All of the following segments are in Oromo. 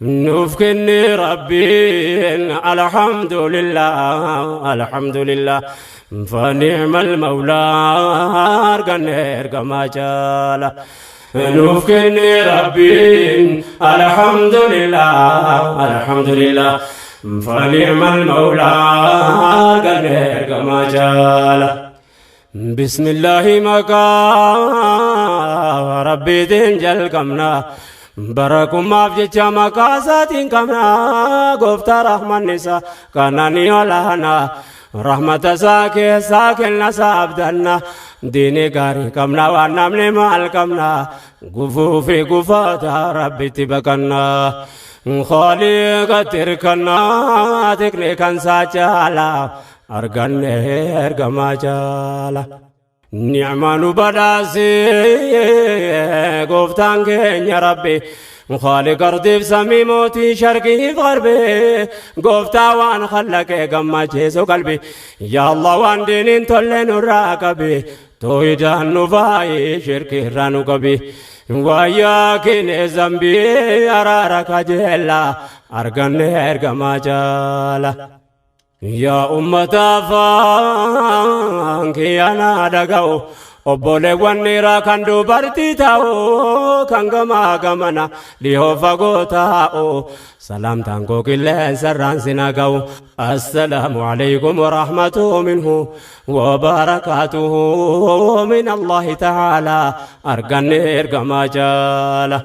نفكني ربي الحمد لله الحمد لله فنعم المولى أرقني ما جالا نفكني ربي الحمد لله الحمد لله فنعم المولى أرقني ما جالا بسم الله مكا ربي تنجل كمنا بركم أفجع مكاساتين كمنا قفت رحمن نسا كانني ولهنا رحمة ساكن نسابدنا ديني غاري كمنا ونمني مال كمنا قفو في قفاتا ربي تبكنا خالق تركنا تكني كان ساجالا أرغما جالا نعمان بداسي قفتان يا ربي خالق أرضي سمي موتي شرقي غربي قفتا وان خلق قما جيسو قلبي يا الله وان دينين تولين الراقبي تويدان نفاي شركي رانو قبي وياكين زنبي أرارك جيلا أرغما جالا يا أمة فانك أنا دعو أبولي ونيرا كندو برتي تاو كنغما غمنا ليو فاغو تاو سلام تانكو كلا سران سناغو السلام عليكم ورحمة منه وبركاته من الله تعالى أرغني إرغما جالا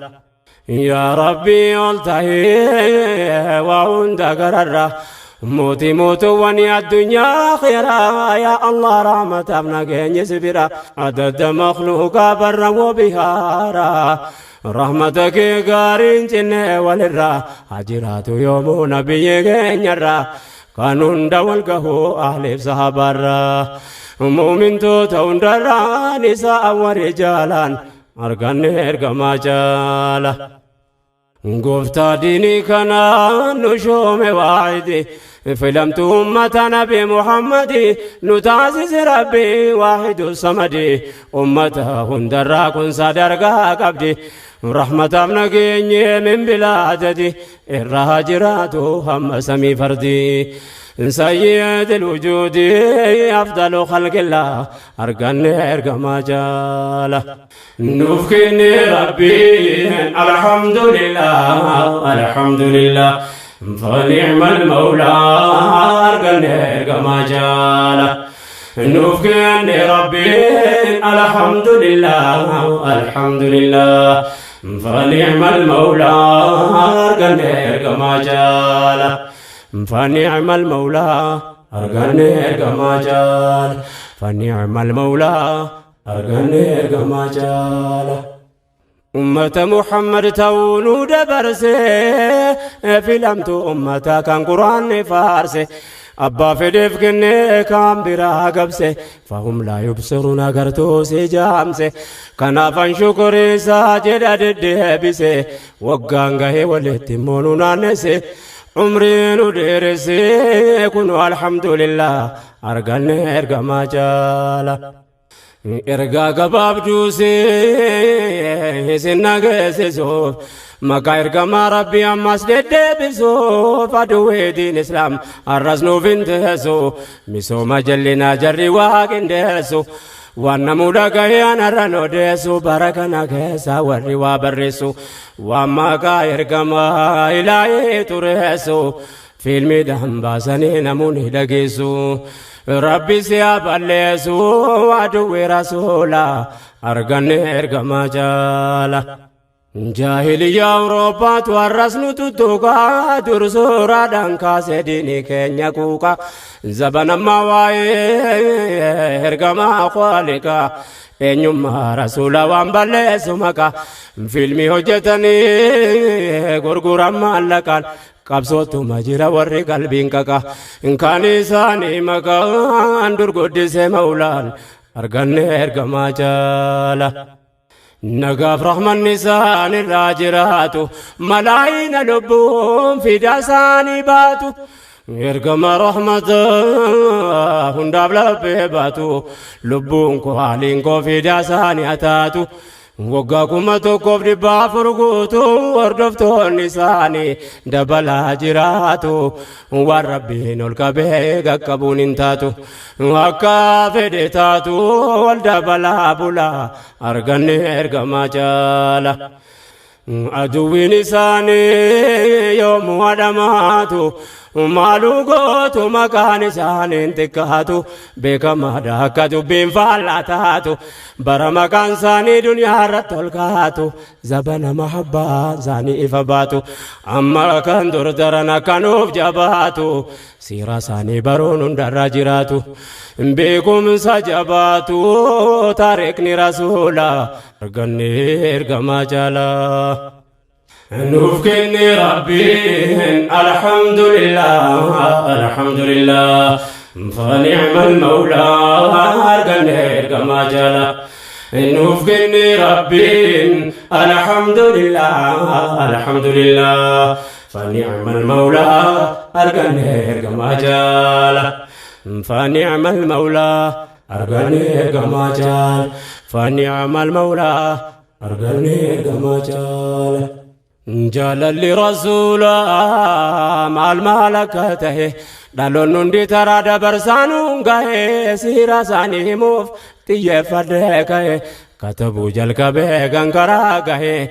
يا ربي ألتهي وعند غرر موتي موتو وني الدنيا خيرا يا الله رحمة ابنا جيني سبيرا عدد مخلوقا برا وبهارا رحمتك قارين جنة والرا حجرات يوم نبي جينيرا قانون دولقه أهل صحابرا مؤمن توتون درا نساء ورجالان أرغن إرغما جالا قفتا ديني كنا نشوم واحدي فلمت أمة نبي محمد نتعزز ربي واحد الصمد أمته هندرا كن صدرقا قبدي رحمة ابنكي من بلادتي الرهاجرات هم سمي فردي سيد الوجود أفضل خلق الله أرغما جالا نفكني ربي الحمد لله الحمد لله فنعم المولى أرغما جالا نفكني ربي الحمد لله الحمد لله فنعم المولى أرغما جالا فنعم المولى أرغما جالا فنعم المولى أرغما جالا أمة محمد تونو دبرسي فيلمت أمة كان قرآن فارسي أبا فدف كني كام برا قبسي فهم لا يبصرون أغرتو سجامسي كنافا شكري ساجد أددهبسي وقانغه والاتمونو نانسي عمرين ودرسي كنو الحمد لله أرغما جالا إرغا قباب جوسي سنة سيسوف مكا إرغما ربي أماس بسوف أدوه دين إسلام الرسنو فينتهسو مسو مجلنا جري واقن دهسو وانا مودا يانا رانو ديسو بركنا كيسا وري وابرسو واما كا إرغما إلهي ترهسو فيلمي دهم باساني نموني دقيسو ربي سياب الليسو وادوي رسولا أرغما جالا جاهلية أوروبا توارسنو تتوكا درسورا دانكا سيديني كينيا كوكا زبنا مواي إرغما خالقا إنيوما رسولا وانباليسو مكا فيلمي هجتني غرغورا مالكال قبصوتو مجرى ورّي قلبين كاكا إن كان إساني مكان درقود سمولان أرغما جالا نقاف رحمن نسان الراجراتو ملايين لبوم في داساني باتو إرغما رحمة هنداب لبه باتو لبون كو حالين كو في داساني أتاتو waggaa kuma tokkoof dhibba afur guutuu hordoftoonni isaanii dabalaa jiraatu waan rabbiin ol qabee qaqqabuun hin taatu akka fedhe taatu wal dabalaa bulaa arganne ergamaa jaala aduwwiin isaanii yoomuu adhamaatu maaluu gootu maqaan isaaniin xiqqaatu beekamaadha akka dubbiin faallaa taatu bara maqaan isaanii duniyaa irratti ol kaatu zabana mahabbaa isaanii ifa baatu amma kan dur daran akkanuuf jabaatu siiraa isaanii baruun hundarra jiraatu beekumsa jabaatu taariikni rasuula arganne ergamaa jaalaa نوف كني ربي الحمد لله الحمد لله فنعم المولى أرقني كما جلا نوف كني ربي الحمد لله الحمد لله فنعم المولى أرقني كما جلا فنعم المولى أرقني كما جلا فنعم المولى أرقني كما جلا جلال رسولا مع الملكته دالون ندي ترى دبرسانون غاي سيرا ساني موف تيفدكه كتبو جلكبه غنكرا غاي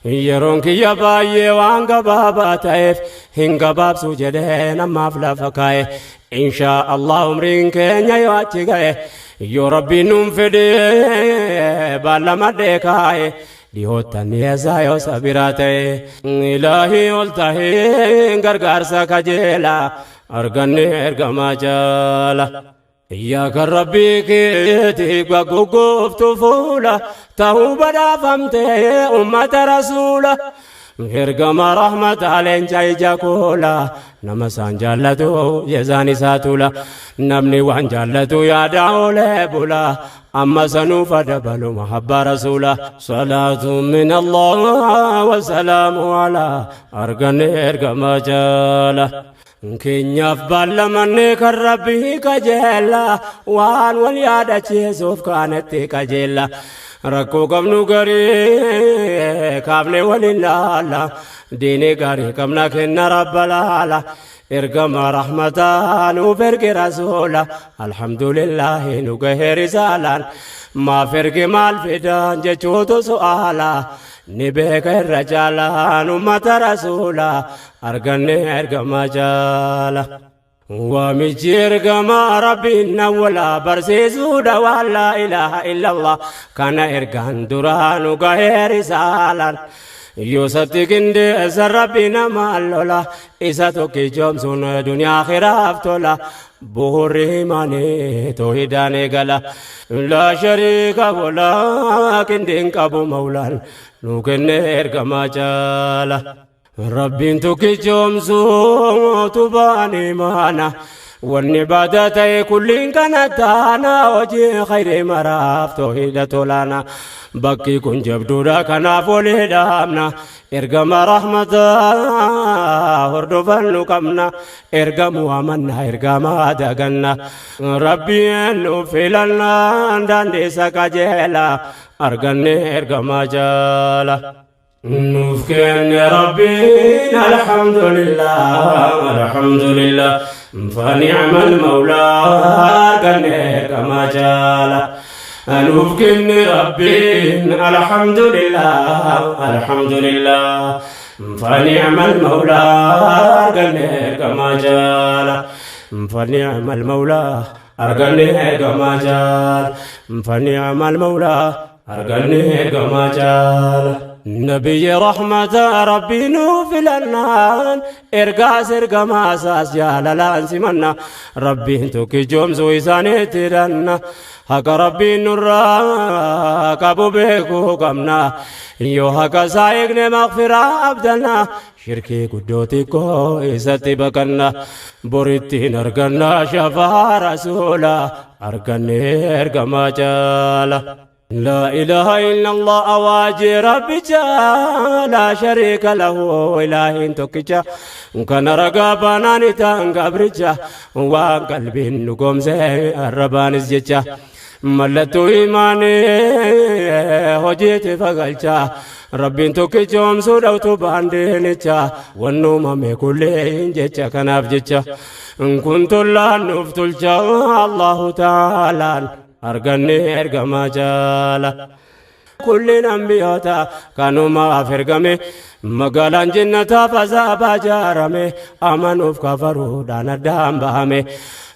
يرون كي باي وانغ بابا تايف هنغ باب سوجده نما فلافكاي ان شاء الله عمرين كنيا يواتيغاي يا ربي نمفدي بالمدكاي ليهوتن يزايو سبيراتي إلهي والتهي غرغارسا كجيلا أرغني إرغما جالا إياك ربي كيتي بقوقوف تفولا تهو بدا فمتي أمة رسولا إرغما رحمة علين جاي جاكولا نمسان جالتو يزاني ساتولا نمني وان جالتو يادعو لبولا أما سنوف دبلو محبة رسولا صلاة من الله وسلام على أرغني إرغما جالا كن يفبال مني كربي كجيلا وان واليادة چيسوف كانت كجيلا ركو قمنو غري كابني ولله ديني غري كمنا كن رب العالى إرغما رحمتان وفرق رسولا الحمد لله نقه رسالا ما فرق مال فدان جچوتو سؤالا نبيك الرجالا نمت رسولا أرغني إرغما جالا ومجي إرغما ربنا ولا برسيسو دوا لا إله إلا الله كان إرغان دران نقه رسالا يوسف كندي أسر ربنا مالولا إساتو كي جمسون دنيا خراف تولا بوري ماني توحيداني غلا لا شريك ولا كندين كابو مولان نوكن إرغما جالا ربين تو كي جمسون تباني مانا والنبادة كلين كانت أنا وجه خير مراف توحيد تولانا بكي كن جبدورا كنا فولي دامنا إرغما رحمة هردفن لكمنا إرغموا منا إرغما دغنا ربي أنو فيلنا داندي سكاجيلا أرغني إرغما جالا نفكن ربي الحمد لله الحمد لله فنعم المولى أرغني كما جالا نفكن ربي الحمد لله الحمد لله فنعم المولى أرغني كما جالا فنعم المولى أرغني كما جالا فنعم المولى أرغني كما جالا نبي رحمة ربي نوفل النان إرقاس إرقما أساس جالالان سمنا ربي انتو كي جومزو إساني تيرنا حق ربي نرى كابو بيكو قمنا يو حق سايقن مغفرة عبدنا شركي قدوتي كو إساتي بكنا بوريتي نرقنا شفا رسولا أرقني إرقما جالا لا إله إلا الله أواجي ربي لا شريك له إله تكجا كان رقابنا نتان قبرجا وقلبي نقوم زي الربان الزجا ملتو إيماني هجيت فقلتا ربين توكيجوم سوداوتو باندينيتشا والنوم ميكولين جيتشا كناف جيتشا إن كنت الله نفتلشا الله تعالى أرغني أرغما جالا كل أنبياتا كانوا ما فرقمي مقالان جنة فزابا جارمي أمنوا كفروا دانا دام بهمي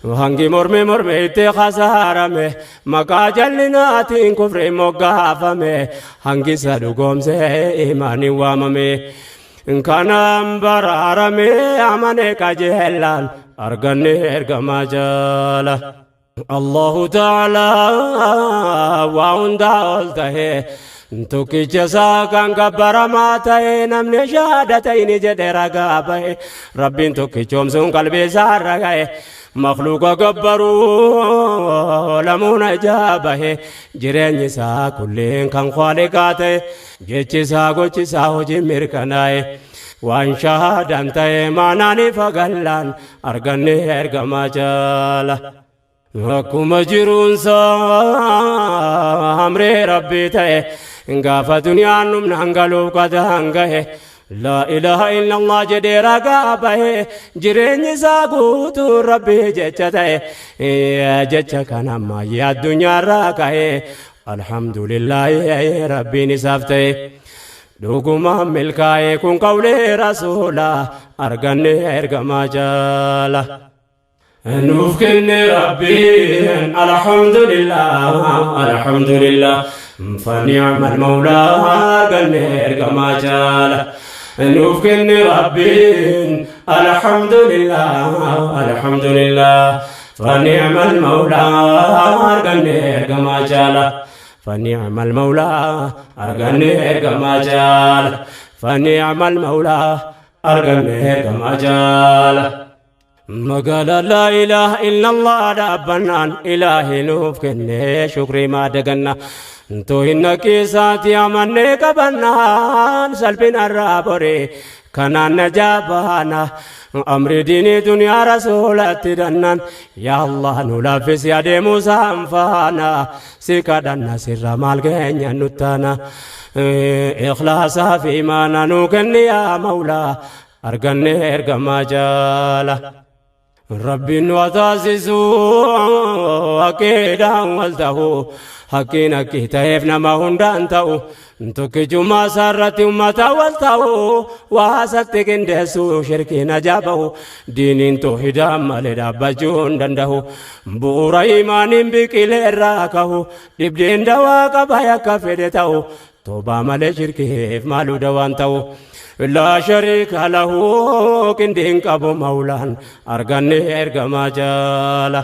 وهنگي مرمي اتي خسارمي مقا جلناتين كفر مقافمي هنگي سادو قومسي إيماني واممي إن كان برارمي أمني كجهلان أرغني أرغما جالا الله تعالى وعنده قلته توكي جزا كان كبر ما تين من شهادتين جدر قابه ربي توكي جومسون قلبي زار رقاه مخلوق قبروا لمون جابه جرين سا كلين كان خالقاته جيش سا قوش سا هجي مركناه وان شهادتين ماناني فقلان أرغني أرغما جالا akkuma jiruunsaa amree rabbii ta'e gaafa duniyaan numna hangaluuf qadaan gahe laa ilaaha illallah jedhee ragaa bahe jireenyi isaa guutuun rabbii jecha ta'e jecha kana ammayyaa addunyaarraa kahe alhamdulillaahi rabbiin isaaf ta'e dhugumaan milkaa'e kun qawlee rasuulaa arganne ergamaa jaala. نوفكن ربي الحمد لله فنعم المولى قنير كما جال نوفكن ربي الحمد لله فنعم المولى قنير كما جال فنعم المولى قنير كما جال فنعم المولى قنير كما جال مقال لا إله إلا الله ربنا إلهي نوف كني شكري ما دقنا انتو إنك ساتي أمني كبنان سلبنا الرابوري كنا نجابانا أمر ديني دنيا رسولة دنان يا الله نلافس يا دي موسى انفانا سيكا دنا سر مالكين نتانا إخلاصا في إيمانا نوكني يا مولا أرغني أرغما جالا ربي وتاسسو أكيدا والتهو حكينا كتايفنا ما هندان تاو توكي جمع سارتي ومتا والتهو واسكتك اندسو شركينا جابو دينين توحيدا مالدا بجون دندهو بورا إيمان بكيل راكهو دبدين دواقا بايا كفدتهو توبا مالي شركيف مالو دوان تاو لا شريك له كندين كابو مولان أرغني أرغما جالا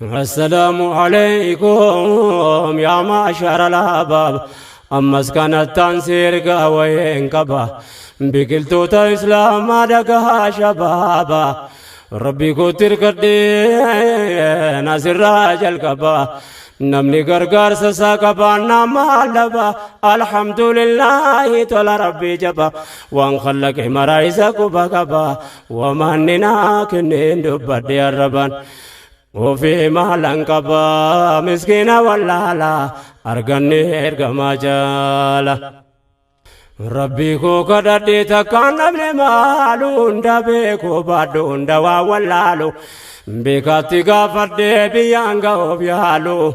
السلام عليكم يا معشر الأحباب أمس كانت تنسير قوين كبا بقلتو تا إسلام دقها شبابا ربي كتر كردي ناصر راجل كبا نمني غرغر سساقبا نمالبا الحمد لله تولى ربي جبا وان خلق مرايسا كبا كبا وماننا كنين دبادي الربان وفي مالان كبا مسكين واللالا أرغني أرغما جالا ربي كو كددي تكان نبني مالون دبيكو بادون دوا واللالو بكاتي غافد بيانغا وبيالو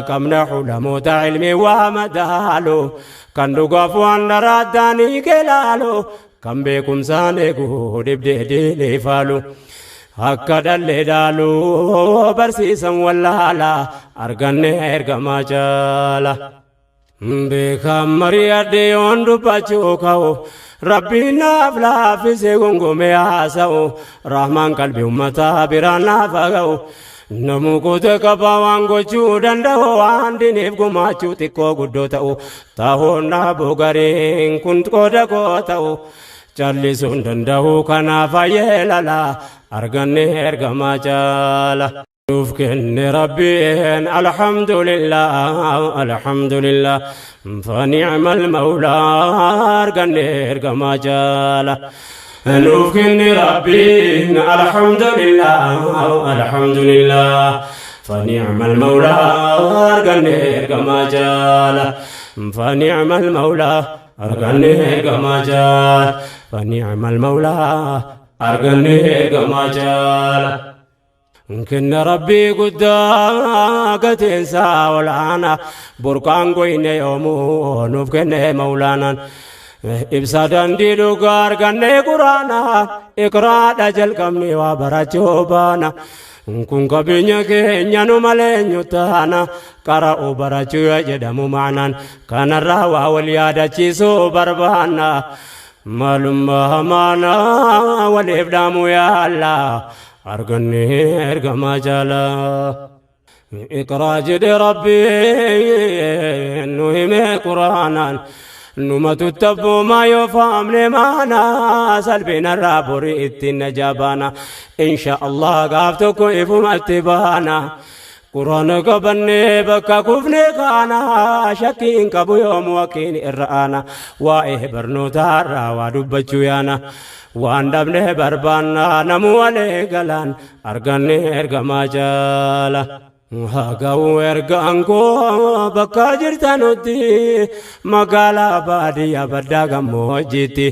كمنا حلموت علمي ومدالو كندو غافوان نراداني كلالو كم بكم سانيكو دبدي لفالو هكذا اللي دالو برسيسا واللالا أرغني أرغما جالا بكم مريادي وندو بچوكاو ربنا فلا في سيغونغو مياساو رحمن قلبي أمتا برانا فاغاو نمو كوتي كباوانغو چودن دهو واندينيف گما چوتي كو گدو تاو تاو نابو غرين كنت كودا كو تاو چالي سندن دهو كنا فايلالا أرغني أرغما جالا نوفكن ربي الحمد لله فنعم المولى أرغني أرغما جالا نوفكن ربي الحمد لله فنعم المولى أرغني كما جال فنعم المولى أرغني كما جال فنعم المولى أرغني كما جال كن ربي قد قتنسا والعانا بركان قوين يومو نفكن مولانا إبسادان دي لغار غني قرانا إقرا دجل كمني وبرچوبانا كن قبينيا كينيا نمالي تانا كارا وبرچو يجدمو معنا كان الرهوة واليادة چيسو بربانا معلوم مانا والإبدامو يا الله أرغني إرغما جالا إقرا جد ربي نهم قرانا نما تتبو ما يفهم لمانا سلبنا الرابوري اتنجابانا إن شاء الله قافتكو إفهم اتبانا قرآن قبني بكا كفني كانا شكين كبو يوم وكين إرآنا وائه برنو تارا ودبجو يانا وان دبني بربانا نمو علي قلان أرغني إرغما جالا هاقاو إرغانكو بكا جرتانوتي مقالا باديا بداغا موجيتي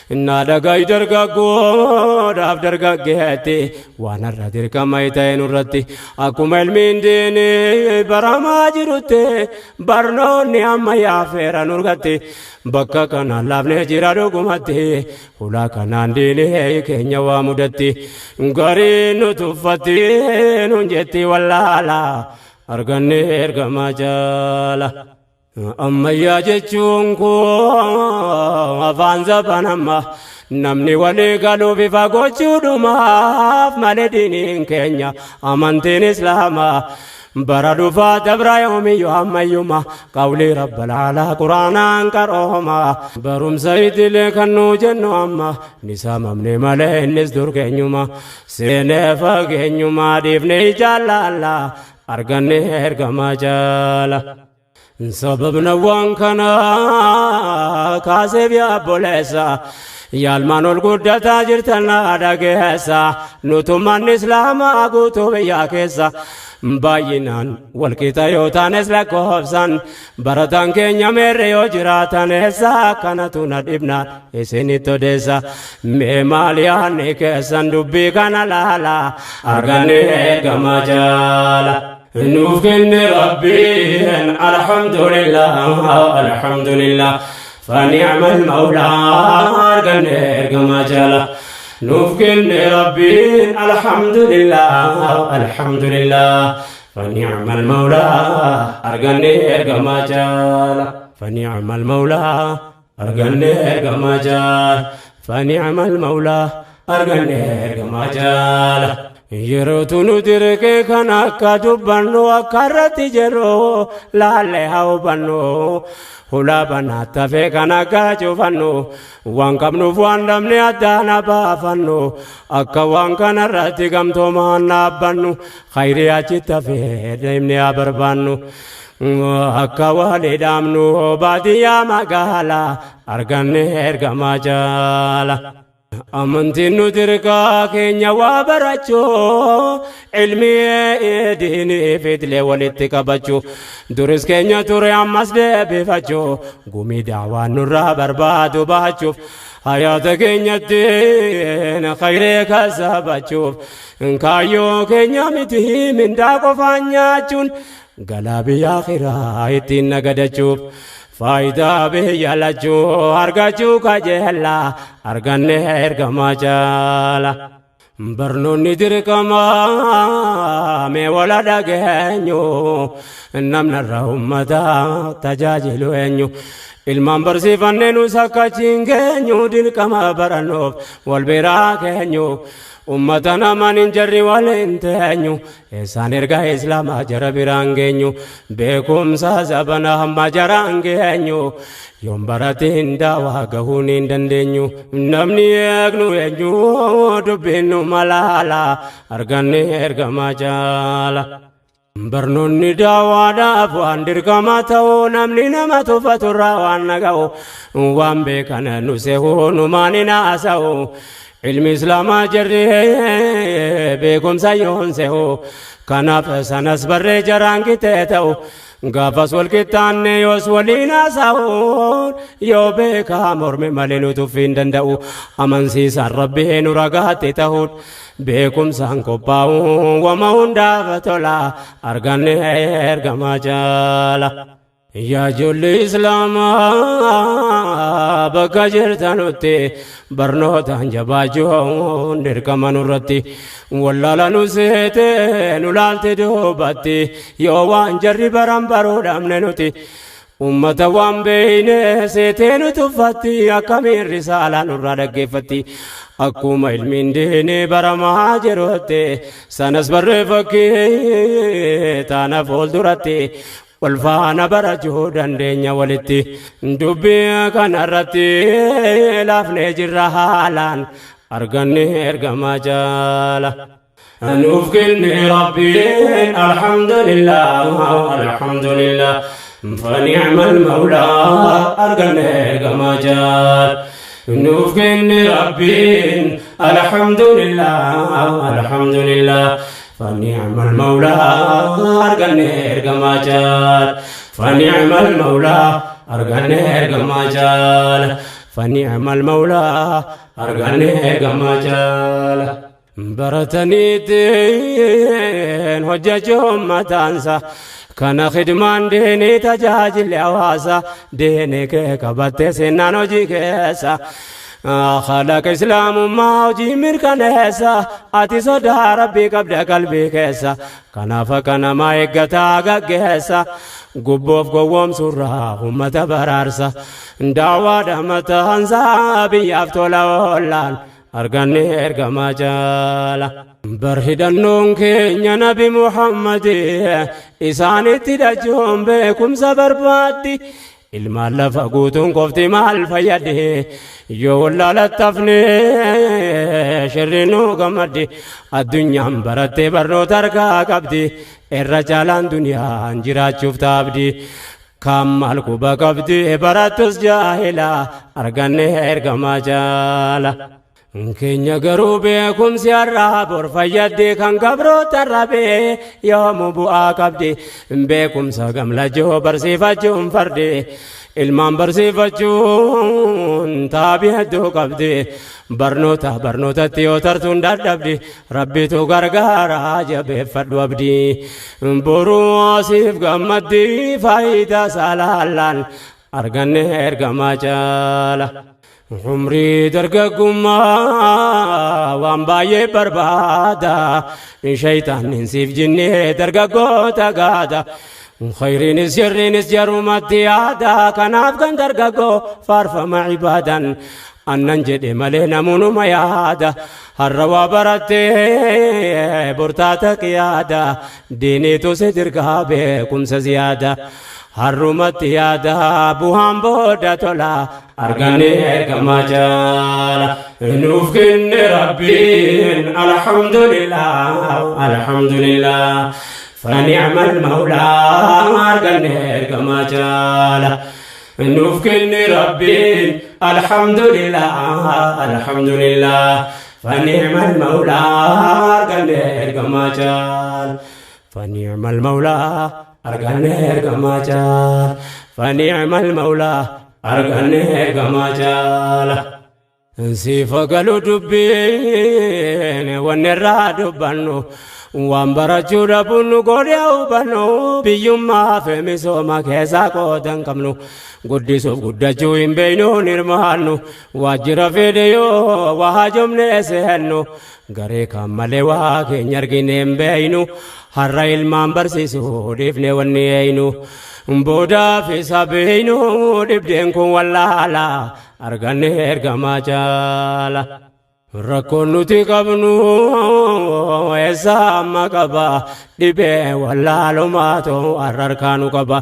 نادا غاي درغاغو داف درغاغيتي وانا ردير كمايتاي نورتي اكو ملمين ديني برما جروتي برنوني اما يا فيرا نورغتي بكا كان لابني جيرادو غمتي ولا كان ديني كينيا وامدتي غاري نتفتي نجتي ولا لا ارغني ارغما جالا أما يا جتشونكو أفانزا بنما نمني ولي قالوا في فاقوتشو دوما مالدين كينيا أمانتين إسلاما برادو فاتبرا يومي يوم يوما قولي رب العلا قرانا كروما بروم سيد لكنو جنو أما نسام أمني مالي نسدور كينيوما سينفا كينيوما ديفني جالالا أرغني إرغما جالا سبب نوان كنا كاسب يا بوليسا يالمان القدة تاجرتنا داكيسا نتمان إسلام أقوتو بيا كيسا باينان والكتا يوتان إسلا كوفسان براتان كينيا ميريو جراتان إسا كانتونا دبنا إسيني توديسا ميماليان إكسان دبي كان لالا أرغني إرغما جالا نوفن ربي الحمد لله الحمد لله فنعم المولى أرغني إرغما جالا نوفن ربي الحمد لله الحمد لله فنعم المولى أرغني إرغما جالا فنعم المولى أرغني إرغما جالا فنعم المولى أرغني إرغما جالا يروتو ندرك كان كدبنو أكرتي جرو لالي هاو بنو هلا بنات في كان كجوفنو وان كمنو فواندم نيادانا بافنو أكا وان كان راتي كمتو مانا بنو خيري أجيت في ديمني أبربانو أكا والي دامنو باديا مقالا أرغني إرغما جالا أمنتي ندركا كينيا وابرچو علمي ديني فيدلي ولتكبچو درس كينيا توري أمس بفچو قومي دعوان نرى بربادو باچو حياة كينيا دين خيري كسبچو انكايو كينيا متي من داكو فانياچون غلابي آخرا اتين نگدچو فايدة بيالجو أرجو كجهلا أرجعني إرجما جالا برنوني دركما مي ولا دغنيو نمنا الرحمة تجاجلو إنيو المنبر سيفننو سكاچينغنيو دركما برنوف والبراكنيو أمتنا من جري والنتنيو إنسان إرجع إسلام أجر برانجنيو بكم سازبنا هم أجرانجنيو يوم براتين داوا كهونين دندنيو نمني أغنو ينيو دبينو ملالا أرجعني إرجما جالا برنوني داوا دافوان دركما تاو نمني نما توفتر وان نغاو وان بكنا نسهو نماني ناساو علم إسلام جري بكم سيون سهو كناف سنس بر جران كتاتو غافس والكتان يوس ولينا ساون يو بكا مرمي ملينو تفين دندو أمن سيسان ربي نرغات تهون بكم سانكو باو ومون دافتولا أرغاني إرغما جالا يا جل إسلام بكا جرتانوتي برنوتا جباجو نركما نرتي ولا لنسيتي نلالتي دوباتي يوان جري برامبرو دامننوتي أمة وان بين سيتين تفتي أكمل رسالة نرى فتي أكوم علمين ديني برما جروتي سنس برفكي تانا فول درتي والفانا برجو دندنيا ولتي دبي كان رتي لافني جرهالان أرغني إرغما جالا نوفقني ربي الحمد لله الحمد لله فنعم المولى أرغني إرغما جال نوفقني ربي الحمد لله الحمد لله فنعم المولى أرغني إرغما جال فنعم المولى أرغني إرغما جال فنعم المولى أرغني إرغما جال برتني دين حججهم ما تنسى كان خدمان ديني تجاجل عواسا ديني كبت سنانو جي كيسا خلق إسلام ما وجي مركنيسا آتي صدا ربي قبل قلبي كيسا كان فكان ما يقتا كيسا قبوف قوام سرا أمة برارسا دعوة دمتا هنسا بيافتولا ولان أرغني إرغما جالا برهدن نونكي نبي محمد إساني تدجهم بكم سبر بادي المال لفقوتون قفتي مال فيده يولا لتفني شرينو قمدي الدنيا برتي برنو تركا قبدي الرجالان دنيا انجرات شفت عبدي كمال كوبا قبدي براتوس جاهلا أرغني إرغما جالا كينيا غروبكم سيارا بورفايدي كان غبرو ترابي يوم بوآ قبدي بكم ساقم لجو برسيفاجون فردي ilmaan barsiifachuun taabii hedduu qabdi barnootatti yoo tartuun dadhabdi rabbitu gargaara jabeeffadhu abdii boruu asiif gammaddi faayidaa saalaallaan arganne ergamaa caala umrii dargaggummaa waan baay'ee barbaada shayxaannin siif jinnee dargaggoota gaada خيرينس جرينس جرومتي عادا كناف كان درقاقو فارفما عبادا أنن جدي ملينا منو ميادا الروا برتي برتاتك يادا ديني تو سدرقا بكم سزيادا harrumatti yaada buhaan booda tola arganne ergama jaala nuuf kenne rabbiin alhamdulillah فنعم المولى أرغني إرغما جالا نوف كن ربي الحمد لله فنعم المولى أرغني إرغما جالا فنعم المولى أرغني إرغما جالا فنعم المولى أرغني إرغما جالا نسيف قالوا دبين ونرى دبانو وامبرا جورا بنو غورياو بنو بيوما فمسو ما كيسا قودن كمنو قدسو قدجو بينو نرمانو واجرا فيديو وهاجم نسهنو غري كمالي واكي نرغينيم بينو harra ilmaan barsiisuu dhiifne wanni eeynu booda fi sabeeynu dhibdeen kun wallaala arganne ergamaa jaala rakkoon nuti qabnu eessa amma qaba dhibee wallaalumaatu hararkaanu qaba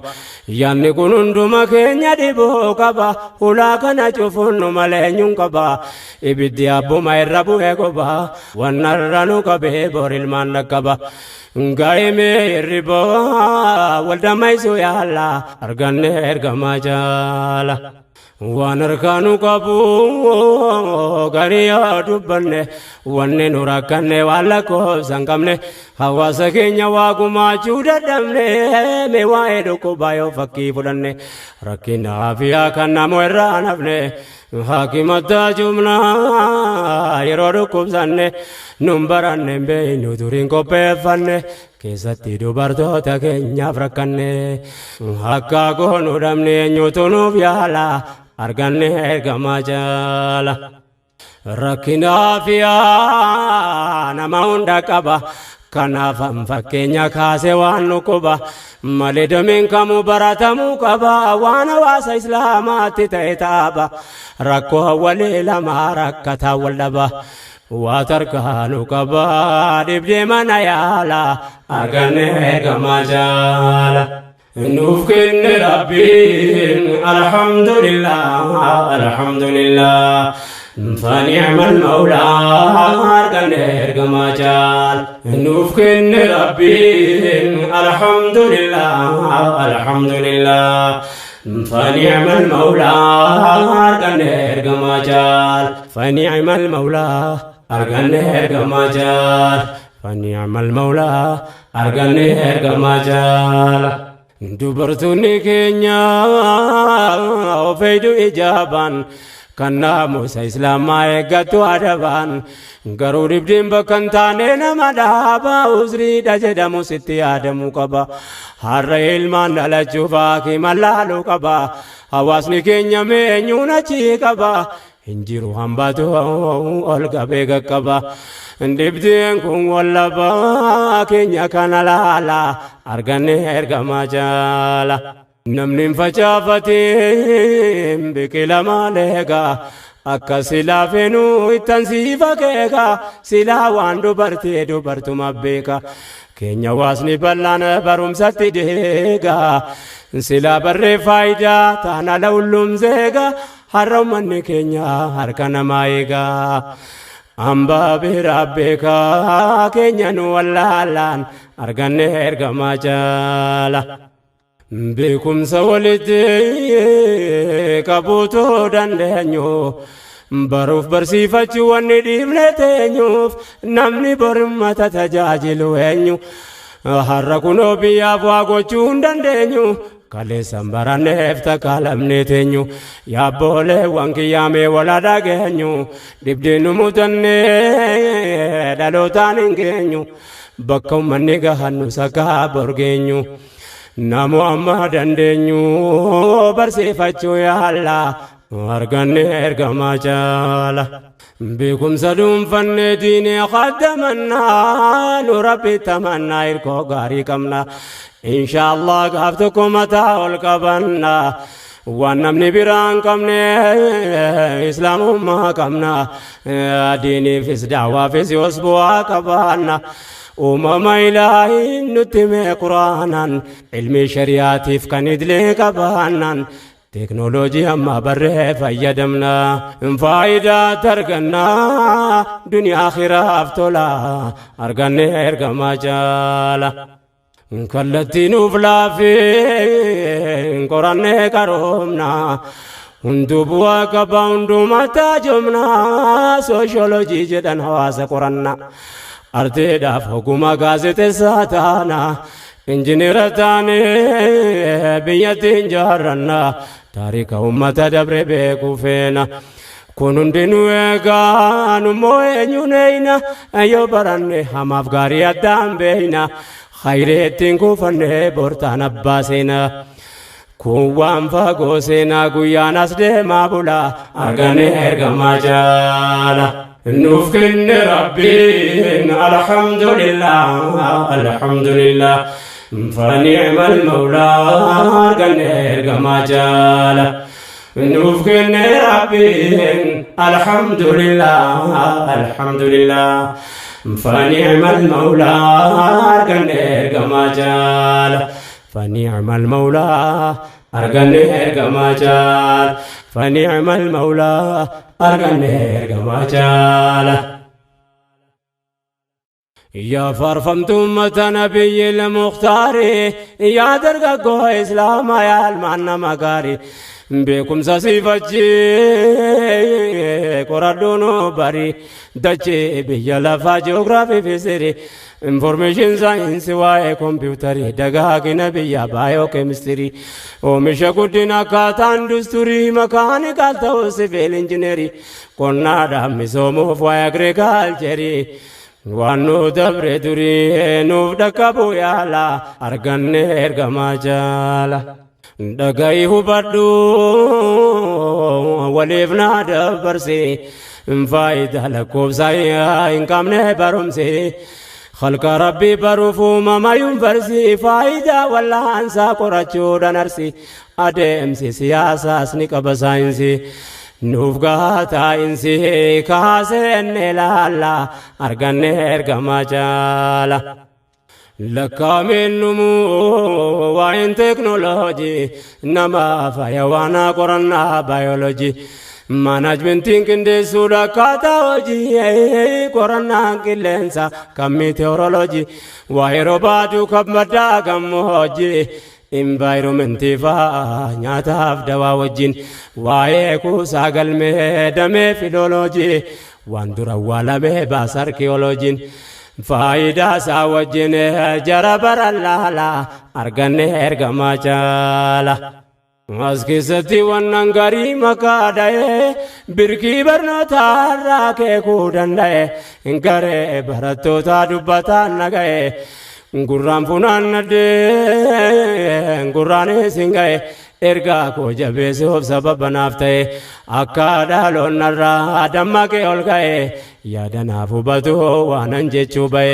yaanni kun hunduma keenya dhiboo qaba hulaa kana cufunnu maleenyuun qaba ibiddi abbuma irra bu'ee qoba wannarra nu qabee bor ilmaan dhaqqaba ngaime ribo walda maiso ya Allah arganne ergama jala ونركانو قبو غريا دبنه وننوركنه والكو سنكمنه حواسكينيا واغما جودا دمنه ميوايدو كوبايو فكي فدنه ركينا فيا كنا مويرانفنه حكيمتا جمنا يرودو كوبسنه نمبرانه بينو دورين كوبيفنه keessatti dubartoota keenyaaf rakkanne akka goonu dhabne eenyutu nuuf yaala arganne ergamaa jaala rakkinaaf yaa nama hunda qaba kanaaf fakkeenya kaase waan nu quba malee dameen kamuu baratamuu qaba waan hawaasa islaamaatti ta'e taaba rakkoo hawwalee lama rakkataa wal dhaba واتركانو كبا دبدي من يالا أرغني كما جالا نوفكن ربي الحمد لله الحمد لله فنعم المولى أرغني كما جال نوفكن ربي الحمد لله الحمد لله فنعم المولى أرغني كما جال فنعم المولى أرغني كما جال فنعم المولى أرغني كما جال دبرتني كينيا وفيدو إجابان كنا موسى إسلام ما يقتو أدبان غرور بدين بكنتاني نما دابا وزري دجدا موسيتي آدمو قبا هر علمان لجوفاكي ملالو قبا حواسني كينيا مينيونا چي قبا انجيرو همباتو أولغا بيغا قبا دبدين كون واللبا كينيا كان لالا أرغني إرغما جالا نمنين فجافتين بكلا ماليغا akka silaa feenuu ittan siifa keeka silaa waan dubartu mabbeeka keenya waasni bal'aan barumsatti deega silaa barree faayidaa taana lawullumseega har'a ummanni keenya harka namaa eega hambaa beeraa beeka keenya nu wallaalaan arganne ergamaa jaala beekumsa walitti qabuutoo dandeenyu baruuf barsiifachuu wanni dhiibne teenyuuf namni borimmata tajaajilu eenyu har'a kunoo biyyaaf waa gochuu hin dandeenyu kaleessan baranneef takaalamne teenyu yaabbooleewwan kiyyaamee wala dhageenyu dhibdeen nu mutannee dhalootaan hin geenyu bakka ummanni gahannu sakaa borgeenyu namu amma dandeenyu barsiifachuu yaalla arganne ergamaa jaala beekumsa dhuunfanne diinee qaddamannaa nu rabbi tamannaa hirkoo gaarii qabna inshaallah gaaf tokko mataa ol qabanna waan namni biraan qabne islaamummaa qabna diiniifis daawaafis yoos bu'aa qabaanna أمم إلهي نتمي قرآنا علمي شريعتيف كان إدلي كبانا تكنولوجيا ما بره فيدمنا فايدة ترقنا دنيا آخرة أفتولا أرقني إرقما جالا كالتي نفلا في قرآن كرومنا هندوبوا كبا هندوما تاجمنا سوشيولوجي جدا حواس قرآن أرتداف حكومة غازة ساتانا إنجنير تاني بيتين جارنا تاريخ أمة دبر بيكو فينا كونون دينوغا نموه نينا أيو براني هم أفغاري أدام بينا خيرتين كوفن بورتان أباسينا كوان فاقوسينا قياناس دي مابولا أرغاني إرغما جالا نوفكن ربي الحمد لله الحمد لله فنعم المولى أرغني كما جالا نوفكن ربي الحمد لله الحمد لله فنعم المولى أرغني كما جالا فنعم المولى أرغني كما جالا فنعم المولى أرغني كما جالا يا فرفمت أمة نبي المختار يا درقاقو إسلام يا المعنى مقاري beekum sasiifachi qoraddoon bari dachee biyya lafaa ji'oogiraafii fi sirrii information saayinsii waa'ee kompiitarii dagaagina biyya baayookeemistirii oomisha guddina akkaataa industirii makaanikaal ta'uu siviil injineerii qonnaadhaan misoomuuf waa'ee agirikaalcherii waan nu dabre durii nuuf dhaqqabuu yaala arganne ergamaa jaala. Dhaga'i hubadhu waliif na dabarsi faayidaa lakkoofsaa hin qabne barumsi halka rabbii baruuf uumama yuunivarsi faayidaa wallaansaa qorachuudhaan arsi adeemsi siyaasaas ni qaba saayinsii nuuf gahaa taa'insi kaasenne laalla arganne ergamaa jaala. Lakkaa'ameen numuu waa'een teeknooloojii nama fayyawaanaa qorannaa baayoloojii maanaajmentiin qindeessuudha akkaataa hojii qorannaan qilleensa kan meteoroloojii waa'ee roobaa kan maddaa gammoojii envaayiromentii fa'aa nyaataaf dawaa wajjin waa'ee kuusaa galmee damee filooloojii waan dura awwaalamee baasa arkeeoloojiin. Faayidaa isaa wajjin jara bara laala arganne ergamaa jaala. As keessatti waan gaarii maqaa dha'ee birkii barnootaa irraa keekuu danda'e garee barattoota dubbataan naga'e gurraan funaannadhee gurraanis hin ga'e ergaa koo jabeessuuf sababa naaf ta'e akka dhaloonnarraa dammaqee ol ka'e yaada naaf hubatu waanan jechuu ba'e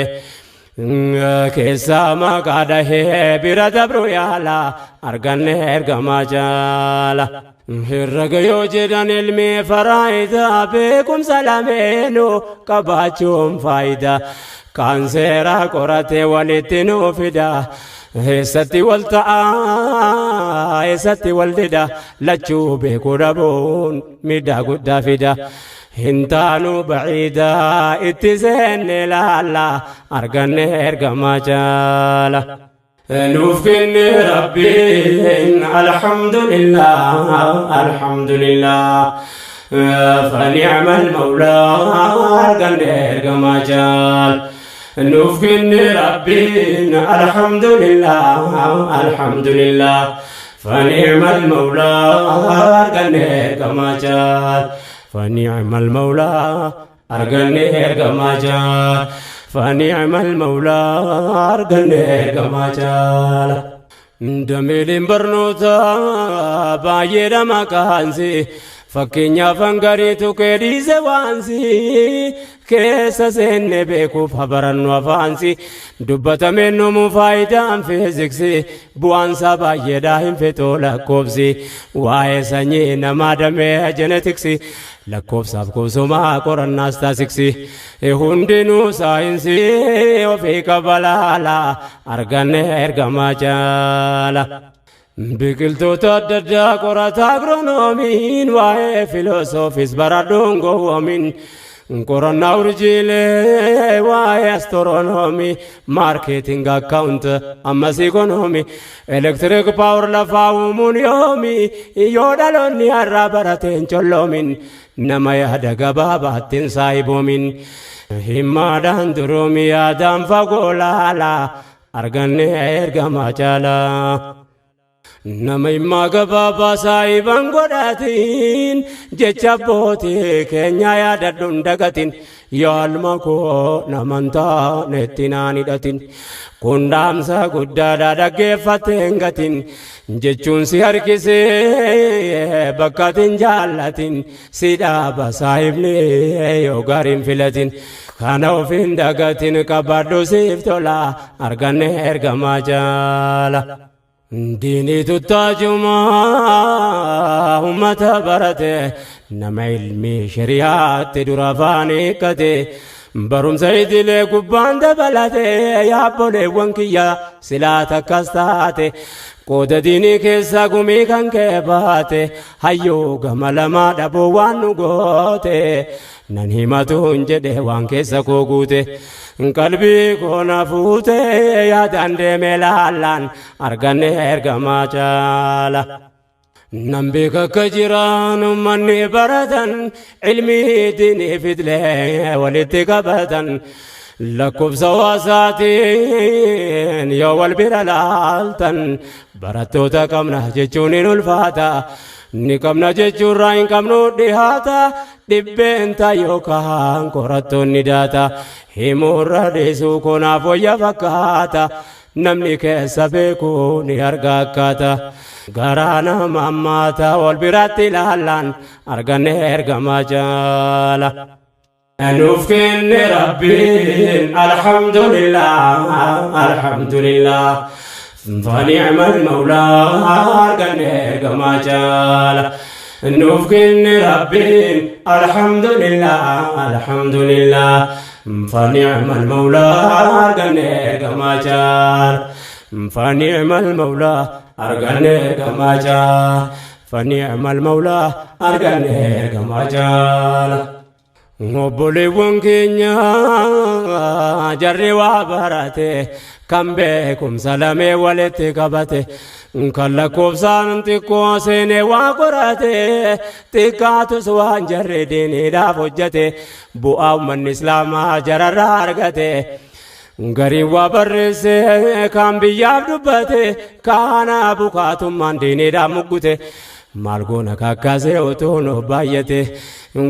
keessaa maqaa dhahee bira dabru yaala arganne ergamaa jaala. Herrega yoo jedhan ilmi faraayidaa beekumsa lameenuu qabaachuun faayidaa kan seeraa qoratee walitti nuu fida. Eessatti wal ta'a eessatti wal dida lachuu beekuu dhabuun miidhaa guddaa fida. Hintaanu baciidaa itti seenne laalla arganne ergamaa jaala. Nuuf kenne rabbiin alhamdulillah alhamdulillah fani'amal mawlaa arganne ergamaa jaala. Nuuf kenne rabbiin alhamdulillah alhamdulillah fani'amal mawlaa arganne ergamaa jaala. فنعم المولى أرجعني إرجما جال فنعم المولى أرجعني إرجما جال دميلين برنوتا بايدا مكانسي فكينيا فانغاريتو كيديسي وانسي كيسا سيني بيكو فبرن وفانسي دبتا منو مفايدان فيزيكسي بوانسا بايدا هم فتولا كوبسي وايسا نينا مادامي جنتكسي lakkoofsaaf kuusumaa qorannaa istaatiksii hundinuu saayinsii ofii qabalaala arganne ergamaa jaala. Biqiltoota adda addaa qorata agiroonomiin waa'ee filoosoofis baradhuun gowwoomin qorannaa urjiilee waa'ee astiroonoomii maarkeeting akkaawunt ammas ikoonoomii elektiriik paawur lafaa uumuun yoomii yoo dhaloonni har'aa barateen colloomin nama yaada gabaabaattiin saayiboomin himmaadhaan duruumi yaadaan fagoo laala arganne ergamaa jaalaa. Nama himmaa gabaabaa saayiban godhatiin jecha abbootii keenya yaadadhuun dagatin yaalma koo namantaa nettinaan hidhatin kundaamsa guddaadhaa dhaggeeffateen gatin jechuun si harkisee bakkatiin jaallatin si dhaaba saayibnee yoo gaariin filatin kana ofiin dagatin qabadhu siif tola arganne ergamaa jaala. Diinii tuttaajumaa ummata barate nama ilmi shari'aatti dura afaan hiikkate barumsa idilee gubbaan dabalate yaabboleewwan kiyya silaa takkas taate qooda diinii keessa gumii kan kee baate hayyoo gama lamaa dhabuu waan nu goote nan himatuun jedhe waan keessa koo guute. Qalbii koona fuute yaadaan deemee laallaan arganne ergamaa jaala. نمبيك كجيران مني بردا علمي ديني فدلي ولتقبدا لكم سواساتين يا والبر الالتن براتو تكمنا جيجوني الفاتا نكمنا جيجون راين كمنو ديهاتا دبين تايوكان كورتو نداتا همور ديسو كنا فويا فكاتا نمني كسبيكو نيارغا كاتا غرانا ماماتا والبراتي لالان أرغن إرغما جالا نوفكن ربي الحمد لله الحمد لله فنعم المولى أرغن إرغما جالا نوفكن ربي الحمد لله الحمد لله فنعم المولى أرغن إرغما جالا فنعم المولى أرغن إرغما جالا فنعم المولى أرغن إرغما جالا Obboleewwan keenya jarri waa barate kan beekumsa lamee walitti qabate kan lakkoofsaan xiqqoo seenee waa qorate xiqqaatus waan jarri diiniidhaaf hojjete bu'aa uummanni islaamaa jararraa argate garii waa barreesse kan biyyaaf dubbate kaana bukaatummaan diiniidhaaf muggute maal goona kakkaasee otoo nu baay'ate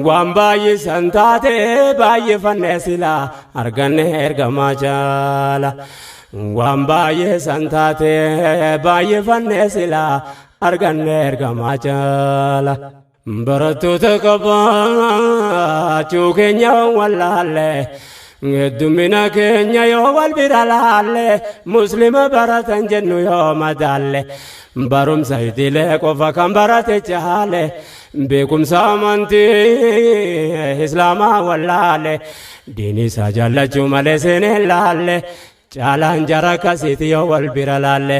waan baay'isan taate baay'ifannee silaa arganne ergamaa jaala waan baay'isan taate baay'ifannee silaa arganne ergamaa jaala barattoota qabaachuu keenya wallaalle heddumina keenya yoo wal bira laalle muslima baratan jennu yoo madaalle barumsa idilee qofa kan barate jaale beekumsa amantii islaamaa wallaalle diinii isaa jaallachuu malee seenee laalle caalaan jara akkasiiti yoo wal bira laalle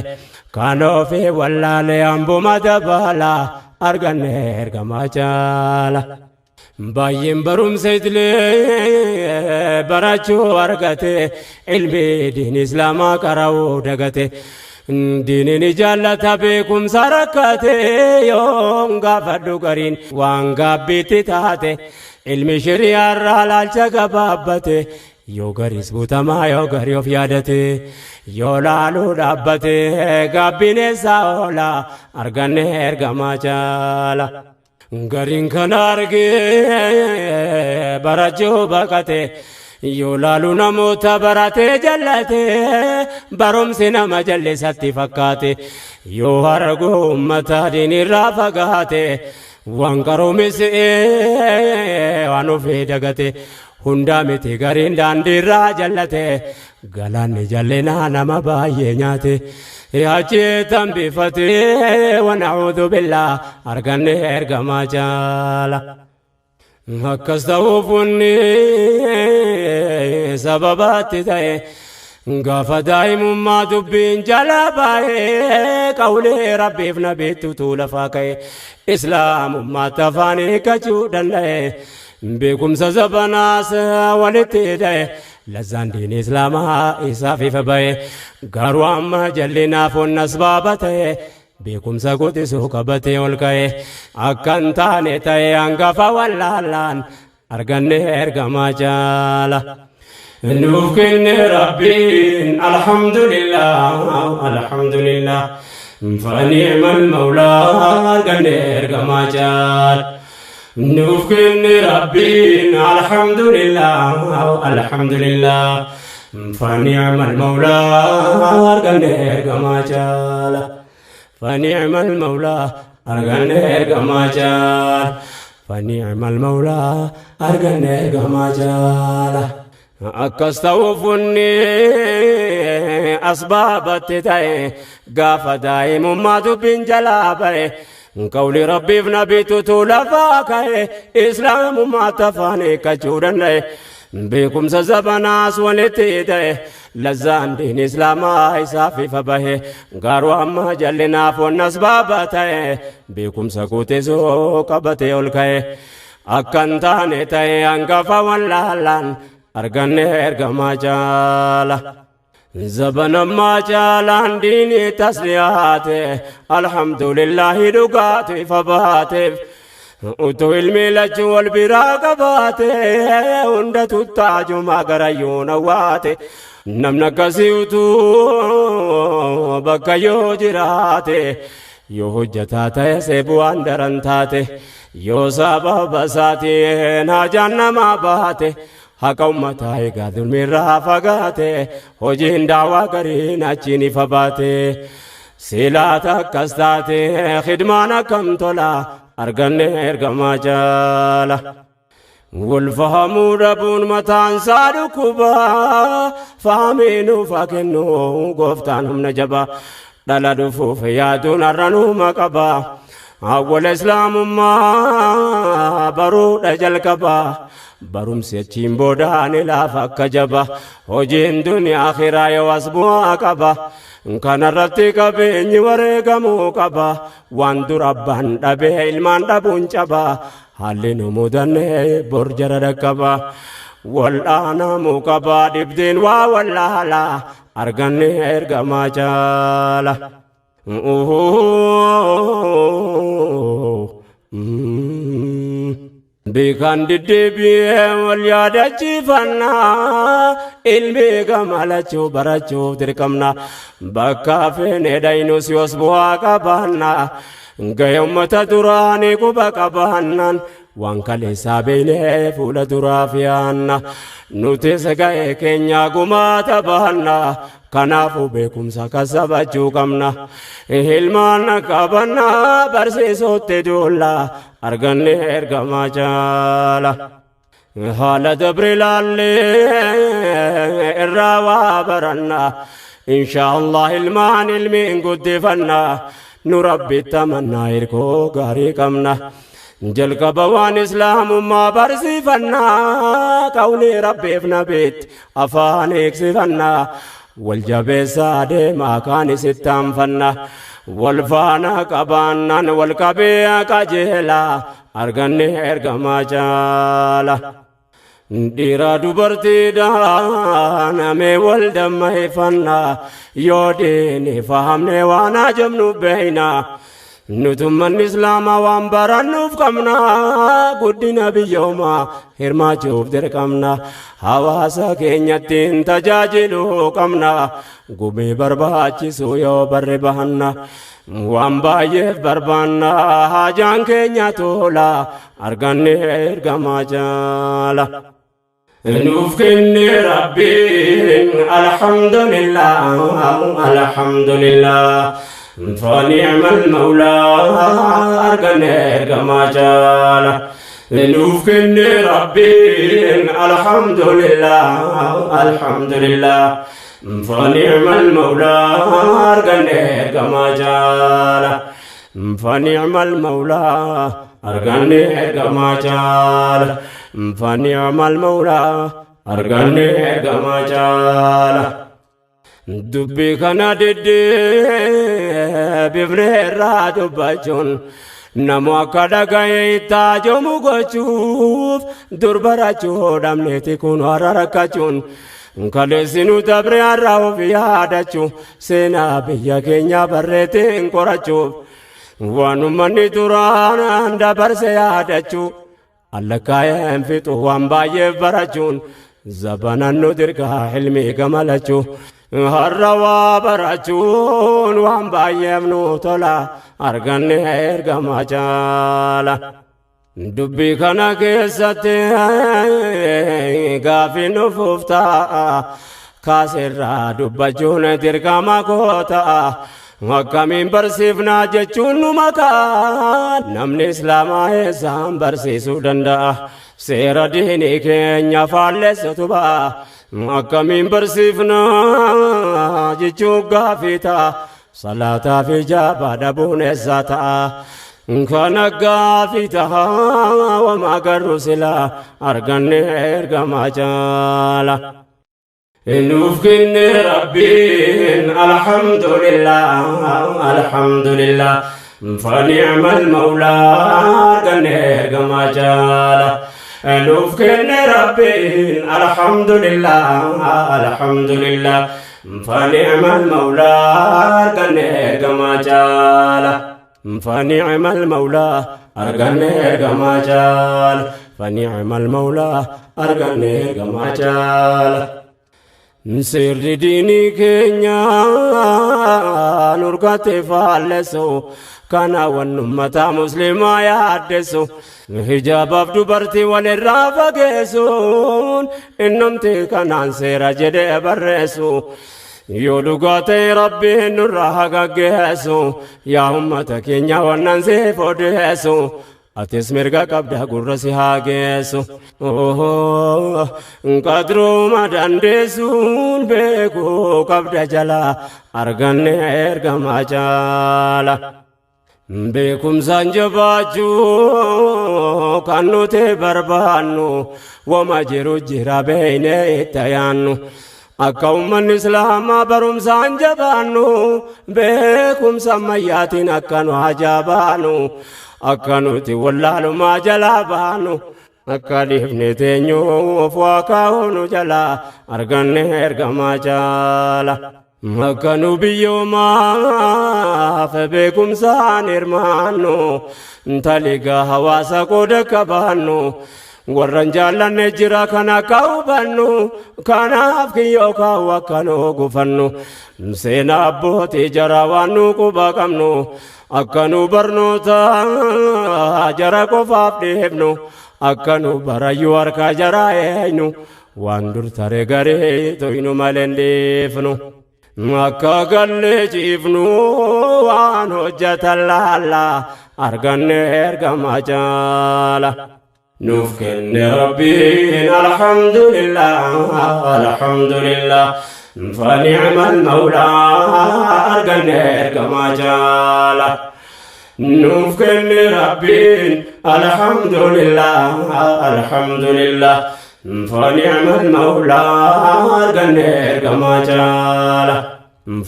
kan ofii wallaalle hambuma dabalaa arganne ergamaa jaala baay'een barumsa idilee barachuu argate ilmi diinii islaamaa qara'uu dagate diiniin jaallata beekumsa rakkate yoon gaafadhu gariin waan gaabbiitti taate ilmi shari'aarraa laalcha gabaabbate yoo gariis butamaa yoo garii of yaadate yoo laaluu dhaabbate gaabbiin eessaa oola arganne ergamaa jaala gariin kana argee barachuu baqate yoo laalu namoota baratee jallate barumsi nama jallisatti fakkaate yoo argu ummata diinirraa fagaate waan qaroomisee waan ofii dagate hundaa miti gariin daandiirraa jallate galaanni jallinaa nama baay'ee nyaate yaachee tambifate wanaa'uudhu billaa arganne ergamaa jaala akkas ta'uufunni sababaatti ta'e gaafa daa'imummaa dubbiin jala baay'ee qawlee rabbiif nabiitu tuulafaa ka'e islaamummaatti afaan hiikkachuu danda'e beekumsa zabanaas walitti hidha'e lazzaan diin islaamaa isaaf ifa ba'e garuu amma jallinaaf onnas baaba ta'e beekumsa guutisuu qabatee ol ka'e akkan taane ta'e hangafa wallaallaan arganne ergamaa jaala nuuf kenne rabbiin alhamdulillah alhamdulillah fani'mal mawlaa arganne ergamaa jaala nuuf kenne rabbiin alhamdulillah alhamdulillah fani'mal mawlaa arganne ergamaa jaala فنعم المولى أرغن إرغما جال فنعم المولى أرغن إرغما جال أكستوفني أسباب التتاي غاف دائم ما دبين جلابي قول ربي في نبي تتولفاكي إسلام ما تفاني كجورن بكم سزبناس ولتيتاي لزان دين إسلاما إسافي فبه غارو أما جلنا فونس بابتاي بكم سكوتي سو قبتي أولكاي أكن تاني تاي أنقفا واللالان أرغن إرغما جالا زبنا ما جالان ديني تسلياتي الحمد لله دقاتي فباتي utuu ilmi lachuu wal biraa qabaate hundatu taajuma garayyuun hawwaate namni akkasii utuu bakka yoo jiraate yoo hojjetaa ta'e seebu'aan daran taate yoo sababa isaatiin hajaan namaa baate haqa ummataa eegaa dulmiirraa fagaate hojiin daawaa gariin achiin ifa baate silaata akkas taate khidmaan akkam tola arganne ergamaa jaala walfahamuu dhabuun mataan isaa dhukkuba fahamiinuuf haa kennu gooftaan humna jaba dhala dhufuuf yaaduun har'anuuma qaba awwala islaamummaa baruudha jalqaba barumsi achiin boodaan ilaaf akka jaba hojiin duniyaa akhiraa yoo as bu'aa qaba kanarratti qabeenyi wareegamuu qaba waan dura abbaan dhabee ilmaan dhabuun caba haalli nu mudanne bor jara dhaqqaba wal'aanamuu qaba dhibdeen waa wallaala arganne ergamaa jaala bikan diddeebi'ee wal yaadachiifannaa ilmi gammachuu barachuuf dirqamna bakka feenee dhaynus yoos bu'aa qabaanna gahee ummata duraanii quba qabaannan waan kaleessaa beeynee fuula duraaf yaanna nutis gahee keenya gumaata baanna kanaafuu beekumsa kasabachuu qabna ilmaan qabanna barsiisootti duulla arganne ergamaa jaala haala dabre laallee irraa waa baranna inshaallah ilmaan ilmiin guddifanna nu rabbitti amannaa hirkoo gaarii qabna jalqaba waan islaamummaa barsiifanna qawlii rabbiif nabiitti afaan eegsifanna wal jabeessaa deemaa kaan isitti aanfanna wal faana qabaannan wal qabee qajeela arganne ergamaa jaala dhiira dubartiidhaan amee wal dammeeffanna yoo diini fahamne waan ajabnu beeyna nutumman islaamaa waan barannuuf qabna guddina biyyoomaa hirmaachuuf dirqamna hawaasa keenyattiin tajaajiluu qabna gumii barbaachisu yoo barre bahanna waan baay'eef barbaanna haajaan keenya tola arganne ergamaa jaala nuuf kenne rabbiin alhamdulillah alhamdulillah فنعم المولى أرقنا كما جال نوف كن ربي الحمد لله الحمد لله فنعم المولى أرقنا كما جال فنعم المولى أرقنا كما جال فنعم المولى أرقنا كما جال dubbii kana deddeebifnee irraa dubbachuun namu akka dhaga'ee ittaajomu gochuuf dur barachuu dhabneeti kun har'a rakkachuun kaleessi nu dabre har'a of yaadachuu seenaa biyya keenya barreetiin qorachuuf waan ummanni duraan dabarse yaadachuu allakkaa'een fixu waan baay'eef barachuun zabanan nu dirqaa ilmii gamalachuu har'a waa barachuun waan baay'eef nu tola arganne ergamaa jaala dubbii kana keessatti gaaffii nuuf ta'a kaaseerraa dubbachuun dirqama koo ta'a akkamiin barsiifnaa jechuun nu makaa namni islaamaa eessaan barsiisuu danda'a seera diinii keenya faalleessatu ba'a akkamiin barsiifnaa jechuun gaaffii ta'a salaataa fi jaabaa dhabuun eessaa ta'a kana gaaffii ta'a wama garuu silaa arganne ergamaa jaala nuuf kenne rabbiin alhamdulillah alhamdulillah فنعم المولى arganne ergamaa jaala nuuf kenne rabbiin alhamdulillah alhamdulillah فنعم المولى أرقني كما جال فنعم المولى أرقني كما جال فنعم المولى أرقني كما جال سر ديني كينيا نرقات فالسو كان ونمة مسلمة يحدثو حجاب عبد برتي وللرافة كيسون إنمتي كان سير جدي برسو يولغاتي ربي نرها كيسو يا أمة كينيا وننسي فوديسو أتس مرغا قبدا قرسي هاگيسو قدرو مدندسون بيكو قبدا جلا أرغن إرغما جالا بكم سنجباجو كانو تبربانو وما جرو جرا بين اتيانو أكوم الإسلام برم سنجبانو بكم سمياتين أكانو عجابانو أكانو تولالو ما جلابانو أكاليف نتنيو وفواكاونو جلا أرغن إرغما جالا مكانو بيوما فبكم سانيرمانو تلقى حواسا قد كبانو ورنجالا نجرا كنا كاوبانو كنا أفكيو كاوكانو قفانو سينا بوتي جراوانو قباقامنو أكانو برنوتا جرا قفاف ديبنو أكانو برايو أركا جراينو واندر تاري غري توينو مالين ديفنو مكا قلي جيفنو وانو جتلالا أرغن إرغما جالا نفكن ربي الحمد لله الحمد لله فنعم المولى أرغن إرغما جالا نفكن ربي الحمد لله الحمد لله فنعم المولى أرغن إرغما جالا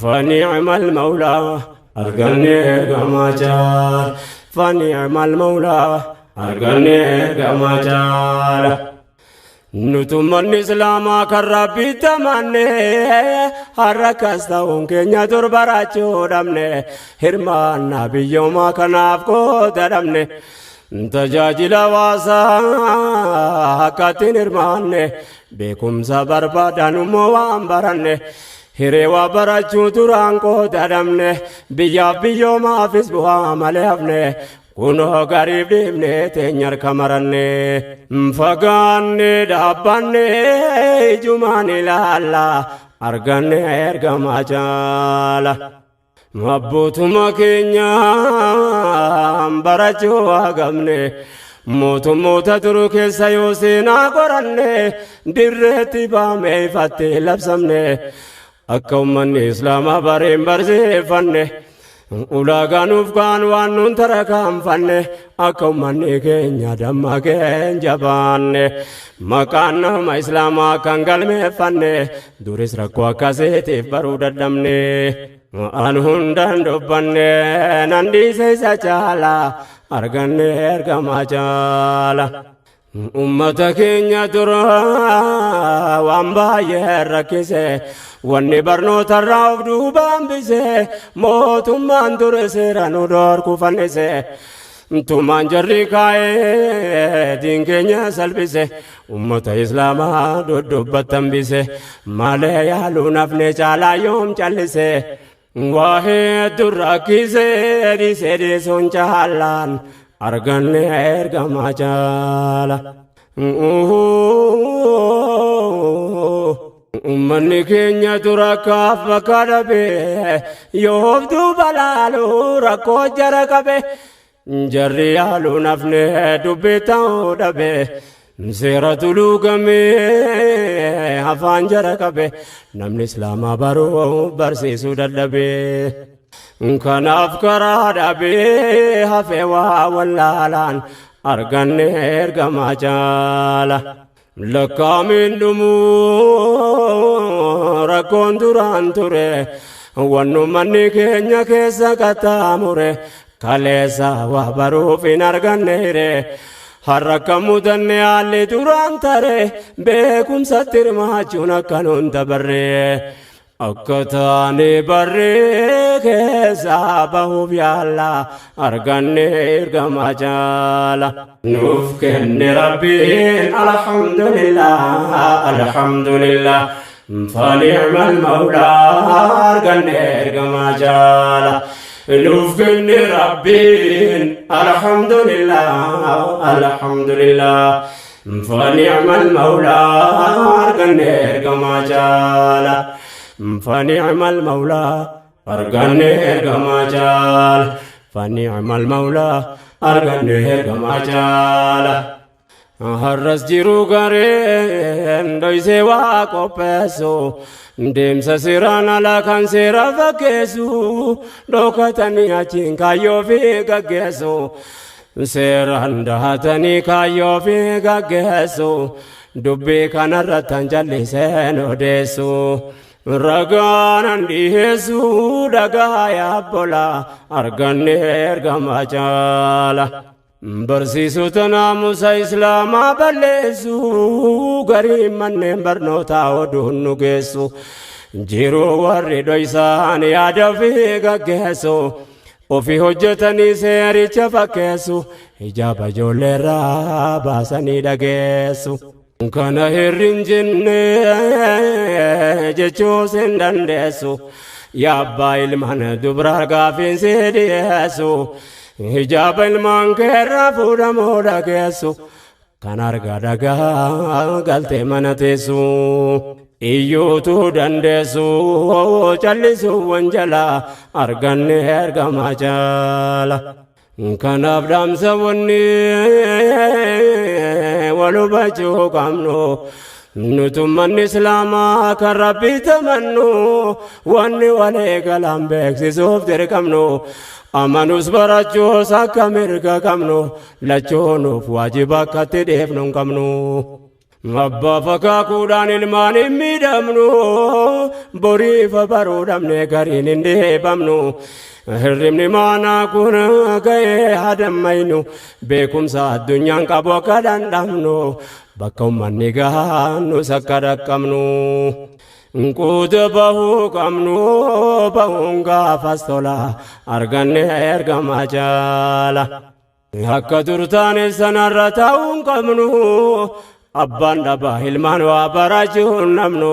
فنعم المولى أرغن إرغما جالا فنعم المولى أرغن إرغما جالا نتم الإسلام كربي تمنى حركستون كنيا درباراتشو دمنى هرمان نبي يوم كنافكو درمنى تجاجل واسا كاتين هرمانى بكم صبر بدن موام برنى هروا براتشو ترانكو درمنى بيا ما فيسبوها ملهفنى كنو غريب ديمني تنير كمرني فغاني داباني جماني لالا أرغاني إرغما جالا مبوتو مكينيا برجو آغمني موتو موتا تروكي سيوسينا قراني درتي بامي فاتي لبسمني أكومن إسلام بارين برزيفاني ulaaganuuf kaan waan nun tarakaanfanne akka ummanni keenya damma keen jabaanne maqaan nama islaamaa kan galmeeffanne duris rakkoo akkasiitiif baruu dadhabne an hundaan dubbanne nan dhiise isa caala arganne ergamaa caala ummata keenya dura waan baay'ee rakkise wanni barnoota irraa of duubaan bise mootummaan ture seera nu dhorku fannise tumaan jarri kaa'ee diin keenya salphise ummata islaamaa doddobbatan bise malee yaaluun hafne caalaa yoom callise waa'ee dur rakkise dhiise dhiisuun caalaan arganne ergamaa caala ummanni keenya dura kaaf bakka dhabe yoof duuba laalu rakkoo jara qabe jarri yaaluun hafne dubbii ta'uu dhabe seera tuluu gamee afaan jara qabe namni islaamaa baruu barsiisuu dadhabe kanaaf karaa dhabee hafee waa wallaalaan arganne ergamaa caala lakkaamin dhumuu rakkoon duraan ture wannu manni keenya keessa qaxxaamure kaleessa waa baruuf hin arganneere harrakka mudanne haalli duraan tare beekumsatti hirmaachuun akka nuun dabarre akkataane barree keessaa bahuuf yaalla arganne ergama jaala nuuf kenne rabbiin alhamdulillah alhamdulillah fani'mal mawlaa arganne ergama jaala nuuf kenne rabbiin alhamdulillah alhamdulillah fani'mal mawlaa arganne ergama jaala فنعم المولى أرغني إرغما جال فنعم المولى أرغني إرغما جال هرس جيرو غارين دويسي واقو بيسو ديم سسيرانا لكان سيرا فكيسو دوكتاني أچين كايو في غاقيسو سيران دهاتاني كايو في غاقيسو دبي كان رتان جالي سينو ديسو Raganan dihesu dagaya bola arganne ergama jala barsiisu tanaamusa islaamaa balleessu garii manneen barnootaa oduun nu geessu jiruu warri dhoysaan yaada fi gaggeessu ofii hojjetanii seericha fakkeessu hijaaba ijoolleerraa baasanii dhageessu kana hirrin jenne jechuu sin dandeessu yaabbaa ilmaan dubraa gaafiin si dhiyeessu hijaaba ilmaan keerraa fuudhamoo dhageessu kan arga dhagaa galtee mana teessu iyyuutu dandeessu callisu wanjala arganne ergama jaala kanaaf dhaamsa wanni walubachuu qabnu nutumman islaamaa kan rabbii tamannu wanni walee galaan beeksisuuf dirqamnu amanus barachuus akka mirga qabnu lachuunuuf waajiba akkatti dheefnu hin qabnu abbaa fakaakuudhaan ilmaan hin miidhamnu boriifa baruu dhabne gariin hin deebamnu hirribni maanaa kun ga'ee hadammaynu beekumsa addunyaan qabu akka dandhamnu bakka ummanni gaannus akka dhaqqabnu quuta bahuu qabnu bahuun gaafas tola arganne ergama jaala akka turtaane sanarra taa'uun qabnu abbaan dhabaa ilmaan waa barachuun namnu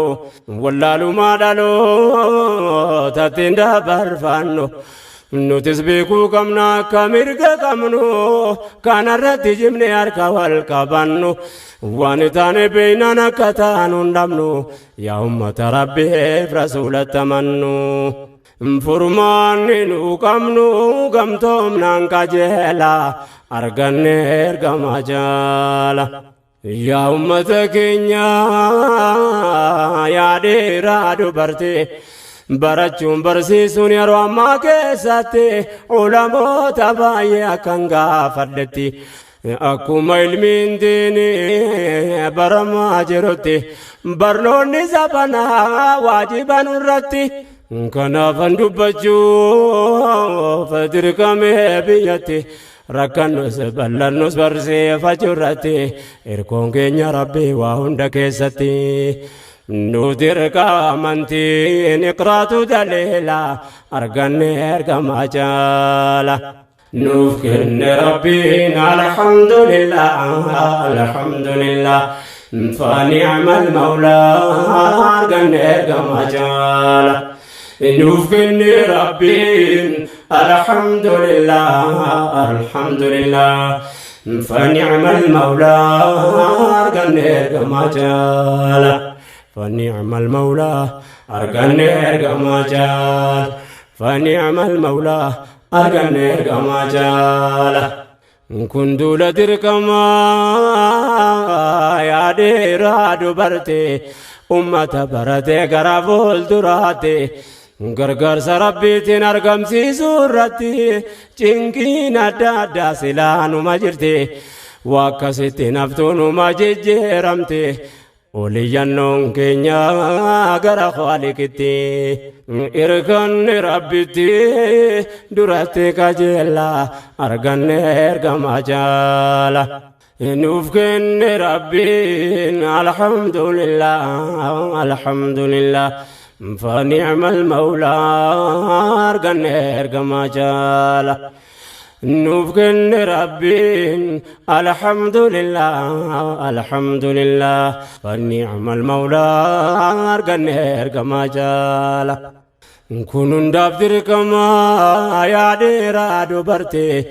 wallaalumaa dhalootattiin dabarfannu nutis beekuu qabna akka mirga qabnu kanarratti jimne harka wal qabannu waan taane beeynaan akka taanu hin dhabnu yaa ummata rabbiif rasuulatti amannu furmaanni nu qabnu gamtoomnaan qajeela arganne ergama jaala yaa ummata keenya yaa dheeraa dubartee barachuun barsiisuun yeroo ammaa keessatti ulamoota baay'ee akkan gaafadhetti akkuma ilmiin diini baramaa jirutti barnoonni sabanaa waajiban irratti kanaafan dubbachuuf dirqamee biyyatti rakkannus bal'annus barsiifachuu irratti hirkoon keenya rabbii waa hunda keessatti nutirka amantiin iqraatu daleela arganne ergama jaala nuuf kenne rabbiin alhamdulillah alhamdulillah fani'mal mawlaa arganne ergama jaala nuuf kenne rabbiin alhamdulillah alhamdulillah fani'mal mawlaa arganne ergama jaala فنعم المولى أرغن إرغما جال فنعم المولى أرغن إرغما جال كن دولة دركما يا ديرا دبرتي أمة برتي غرافول دراتي غرغر سربيتين أرغم سيسورتي چنكين أدادا سلانو مجرتي واكستي نفتونو مججرمتي وليانون كينيا غرا خالقتي إرغن ربتي دراتي كجلا أرغن إرغما جالا نوفكن ربين الحمد لله الحمد لله فنعم المولى أرقن إرقما جالا نوفقن ربين الحمد لله الحمد لله فنعم المولى أرقن إرقما جالا كنون دابدر كما يا ديرا دبرتي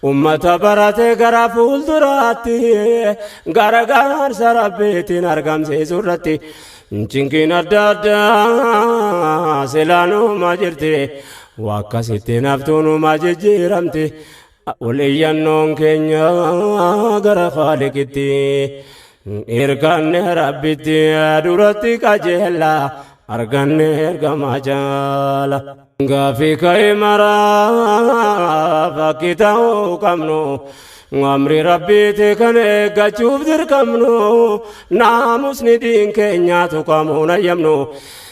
أمة براتي غرا فول دراتي غرا غار سربيتي نرغم سيسورتي چنكين أدادا سلانو ما جرتي واكاسيتي نفتونو ما جيرمتي وليانون كينيا غرا خالقتي إركان ربتي دورتي كاجيلا أرغن إرغما جالا غافي كاي مرا فكتاو كمنو غامري ربي تكن غچوف در كمنو ناموس ندين كينيا تو كمونا يمنو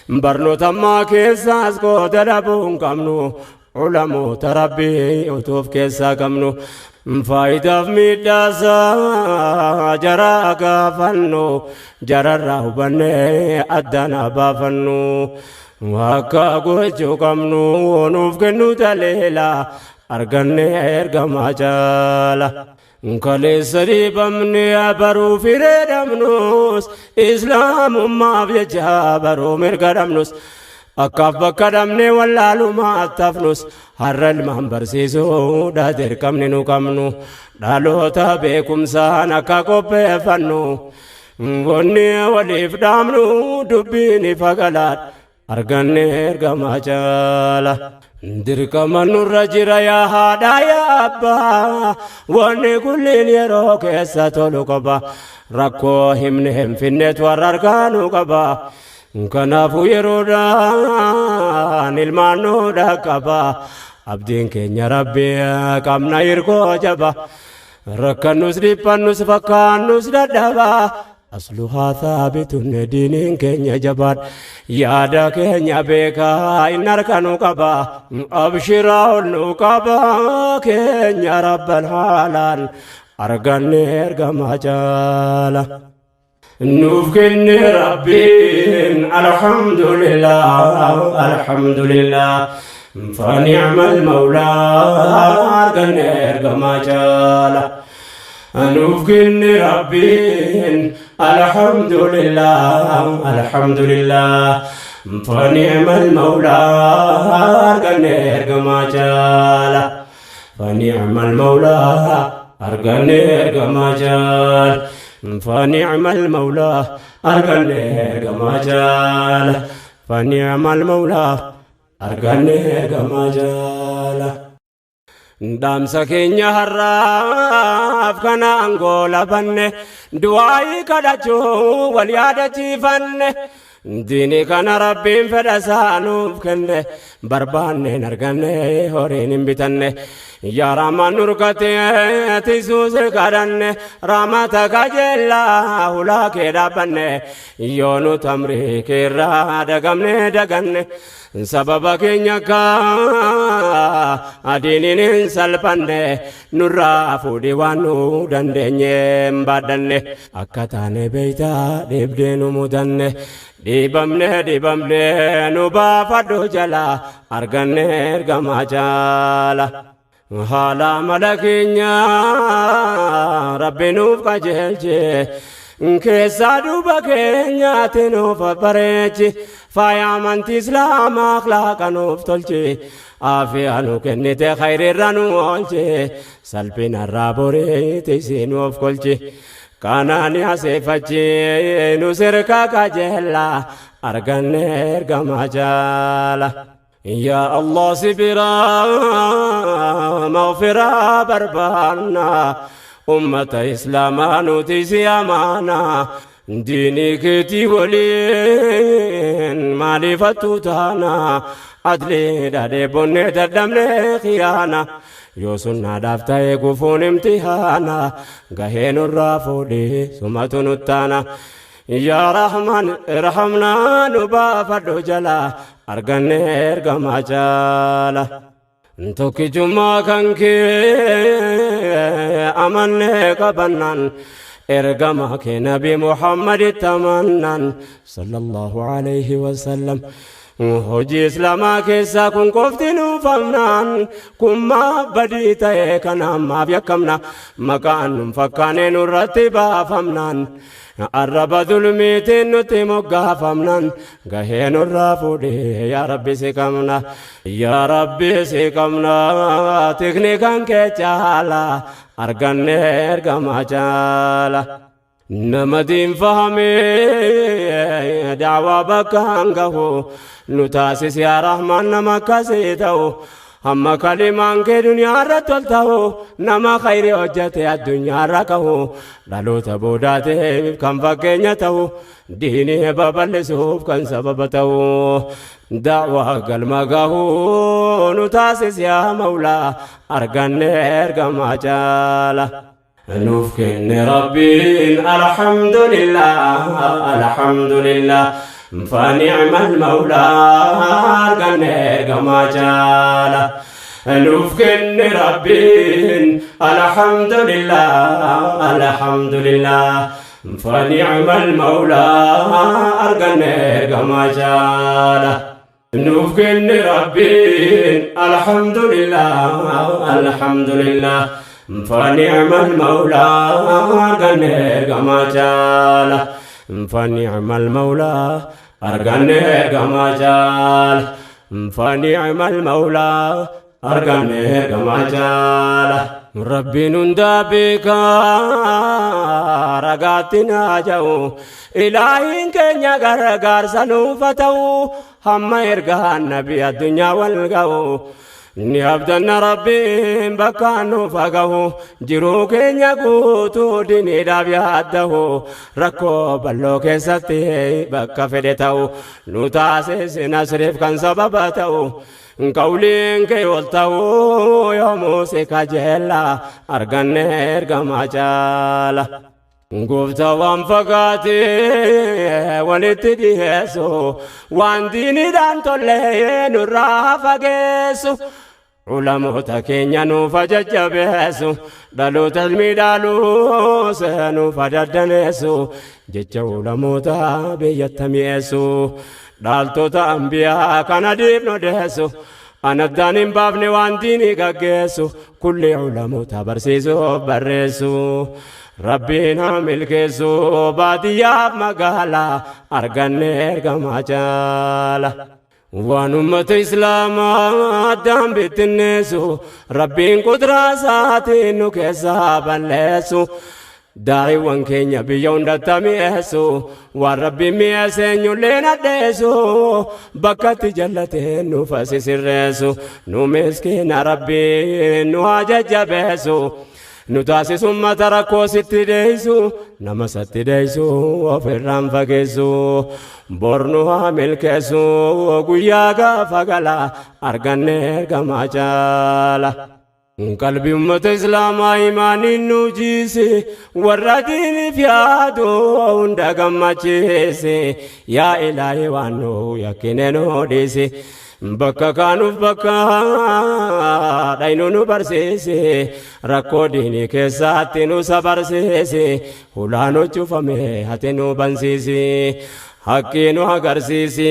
برنو تما كيساس كو دلبون كمنو علمو تربي وتوف كيسا كمنو فايدة ميداسا جرا غافنو جرا راوبني أدانا بافنو واكا غوچو كمنو نوف كنو تليلا أرغني إرغما جالا كالي سريب مني أبرو فريدمنوس إسلام ما بيجا برو مرغدمنوس أكاف بكدمني واللالو ما أتفنوس هرل مهمبر سيسو دادر كمني نو كمنو دالو تابيكم سانا كاكو بيفنو وني وليف دامنو دبيني فقلات أرغني إرغما جالا دركما نرجر يا هادا يا أبا واني كلين يروك يساتولو كبا ركو همنهم في النت وراركانو كبا كنافو يرودان المانو دا كبا abdiin keenya rabbii qaamna hirkoo jaba rakkanus dhipannus fakkaannus dadhabaa asluhaa thaabitun diiniin keenya jabaad yaada keenya beekaa in harkanuu qaba abshiraa olnuu qaba keenya rabbal haalaan arganne ergamaa jaala nuuf kenne rabbiin alhamdulillah alhamdulillah فنعم المولى أرغن إرغما جالا نوفقن ربين الحمد لله الحمد لله فنعم المولى أرغن إرغما جالا فنعم المولى أرغن إرغما جالا فنعم المولى أرغن إرغما جالا فنعم المولى أرغني إرغما جالا دامسا كينيا هراف كان أنغولا بني دعائي كدچو واليادة جيفن ديني كان ربين فدسانوف كنه برباني نرغني هورين بيتن يا رامان نرغتي تيسوس كارن رامتك جلا هلا كدابن يونو تمري كرا دغمني دغن سبب كينيا adinin salpande nurra fudi wanu dandenye mbadanne akatane beita debdenu mudanne dibamne nuba fadu jala arganne ergama jala hala malakinya rabbinu qajelje kesa duba kenya tenu fabareji fayamanti islam akhlaqanu ftolji afianu kennite khairirranu olje salpina rabore tisinu ofkolji kanani asefaji nusirka kajella arganne ergama jala ya allah sibira maghfira barbana ummata islamanu tisiyamana dini kiti walin malifatu tana adli dade bonne dadamne khiyana yo sunna daftaye gufun imtihana gahenu rafudi sumatunutana ya rahman irhamna nuba fadu jala arganne ergama jala Toki juma kanke amanne kabannan ergama ke nabi Muhammad tamannan sallallahu alaihi wasallam hojii islaamaa keessaa kun qofti nuufamnaan kun maaf badii ta'e kana ammaaf yakkamna maqaan nun fakkaanee nurratti baafamnaan arraba zulmiitiin nutti moggaafamnaan gahee nurraa fuudhee yaa rabbi si qabna yaa rabbi si qabna tiknikan kee caala arganne ergamaa caala nama diin fahamee da'waa bakkaan gahu nu taasis yaa rahmaan nama akkasii ta'u amma kalimaan kee duniyaarratti ol ta'u nama khayrii hojjete addunyaarra kahu dhaloota boodaateef kan fakkeenya ta'u diinii babal'isuuf kan sababa ta'u da'waa galma gahu nu taasis yaa mawlaa arganne ergamaa caala nuuf kenne rabbiin alhamdulillah فنعم المولى أرقني كما جال نفكن ربين الحمد لله فنعم المولى أرقني كما جال نفكن ربين الحمد لله فنعم المولى أرقني كما جال فنعم المولى أرقني كما جال فنعم المولى أرقني كما جال ربي ندابك رقاتنا جو إلهي كنيا غرغار سنوفتو هم يرقى النبي الدنيا والقو ni abdanna rabbiin bakka nu fagahu jiruu keenya guutuu diniidhaaf yaaddahu rakkoo bal'oo keessatti bakka fedhe ta'u nu taasise nasriif kan sababa ta'u qawliin kee ol ta'u yoomuu si kajeella arganne ergamaa caala Gufta waan fagaatee walitti dhiyeessu waan diiniidhaan tollee nurraa fageessu ulamoota keenya nuuf jajjabeessu dhaloota ilmi dhaaluu nuuf daddaneessu jecha ulamoota biyyatti mi'eessu dhaaltota ambiyaa kana diifnu deessu anaddaan hin baafne waan diinii gaggeessu kulli ulamoota barsiisuuf barreessu ربنا ملكسو باديا مغالا أرغن إرغما جالا وانمة إسلام دام بتنسو ربين قدرة ساتي نكسا بلسو داري وانكينيا بيون دتاميسو وربي ميسين يولينا ديسو بكت جلتين نفسي سرسو نمسكين ربي نواجه جبسو نتاسس أمة ركو ستديسو نما ستديسو وفرام فكيسو برنوها ملكسو وقياغا فقلا أرغن كما جالا قلبي أمة إسلام إيمان النجيسي والردين في عدو وندقم جيسي يا إلهي وانو يكينينو ديسي bakka kaanuuf bakka dhaynu nu barsiise rakkoo diinii keessatti nu sabarsiise hulaanoo cufame hate nu bansiise haqqii nu agarsiise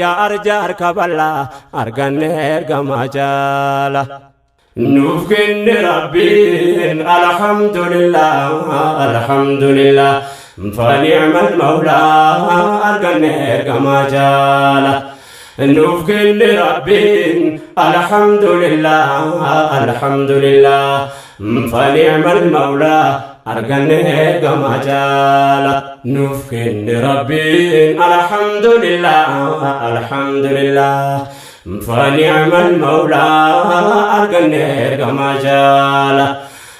yaa arjaa harka bal'aa arganne ergamaa jaala nuuf kenne rabbiin alhamdulillah fani'mal mawlaa arganne ergamaa jaala نوف كل ربين الحمد لله فنعم المولى أرغنه كما جالا نوف كل ربين الحمد لله فنعم المولى أرغنه كما جالا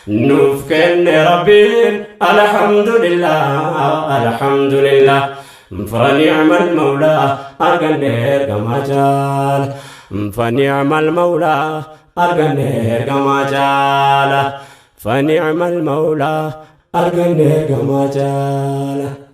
نوف كل ربين الحمد لله فنعم المولى أرغنير كما جال فنعم المولى أرغنير كما جال فنعم المولى أرغنير كما جال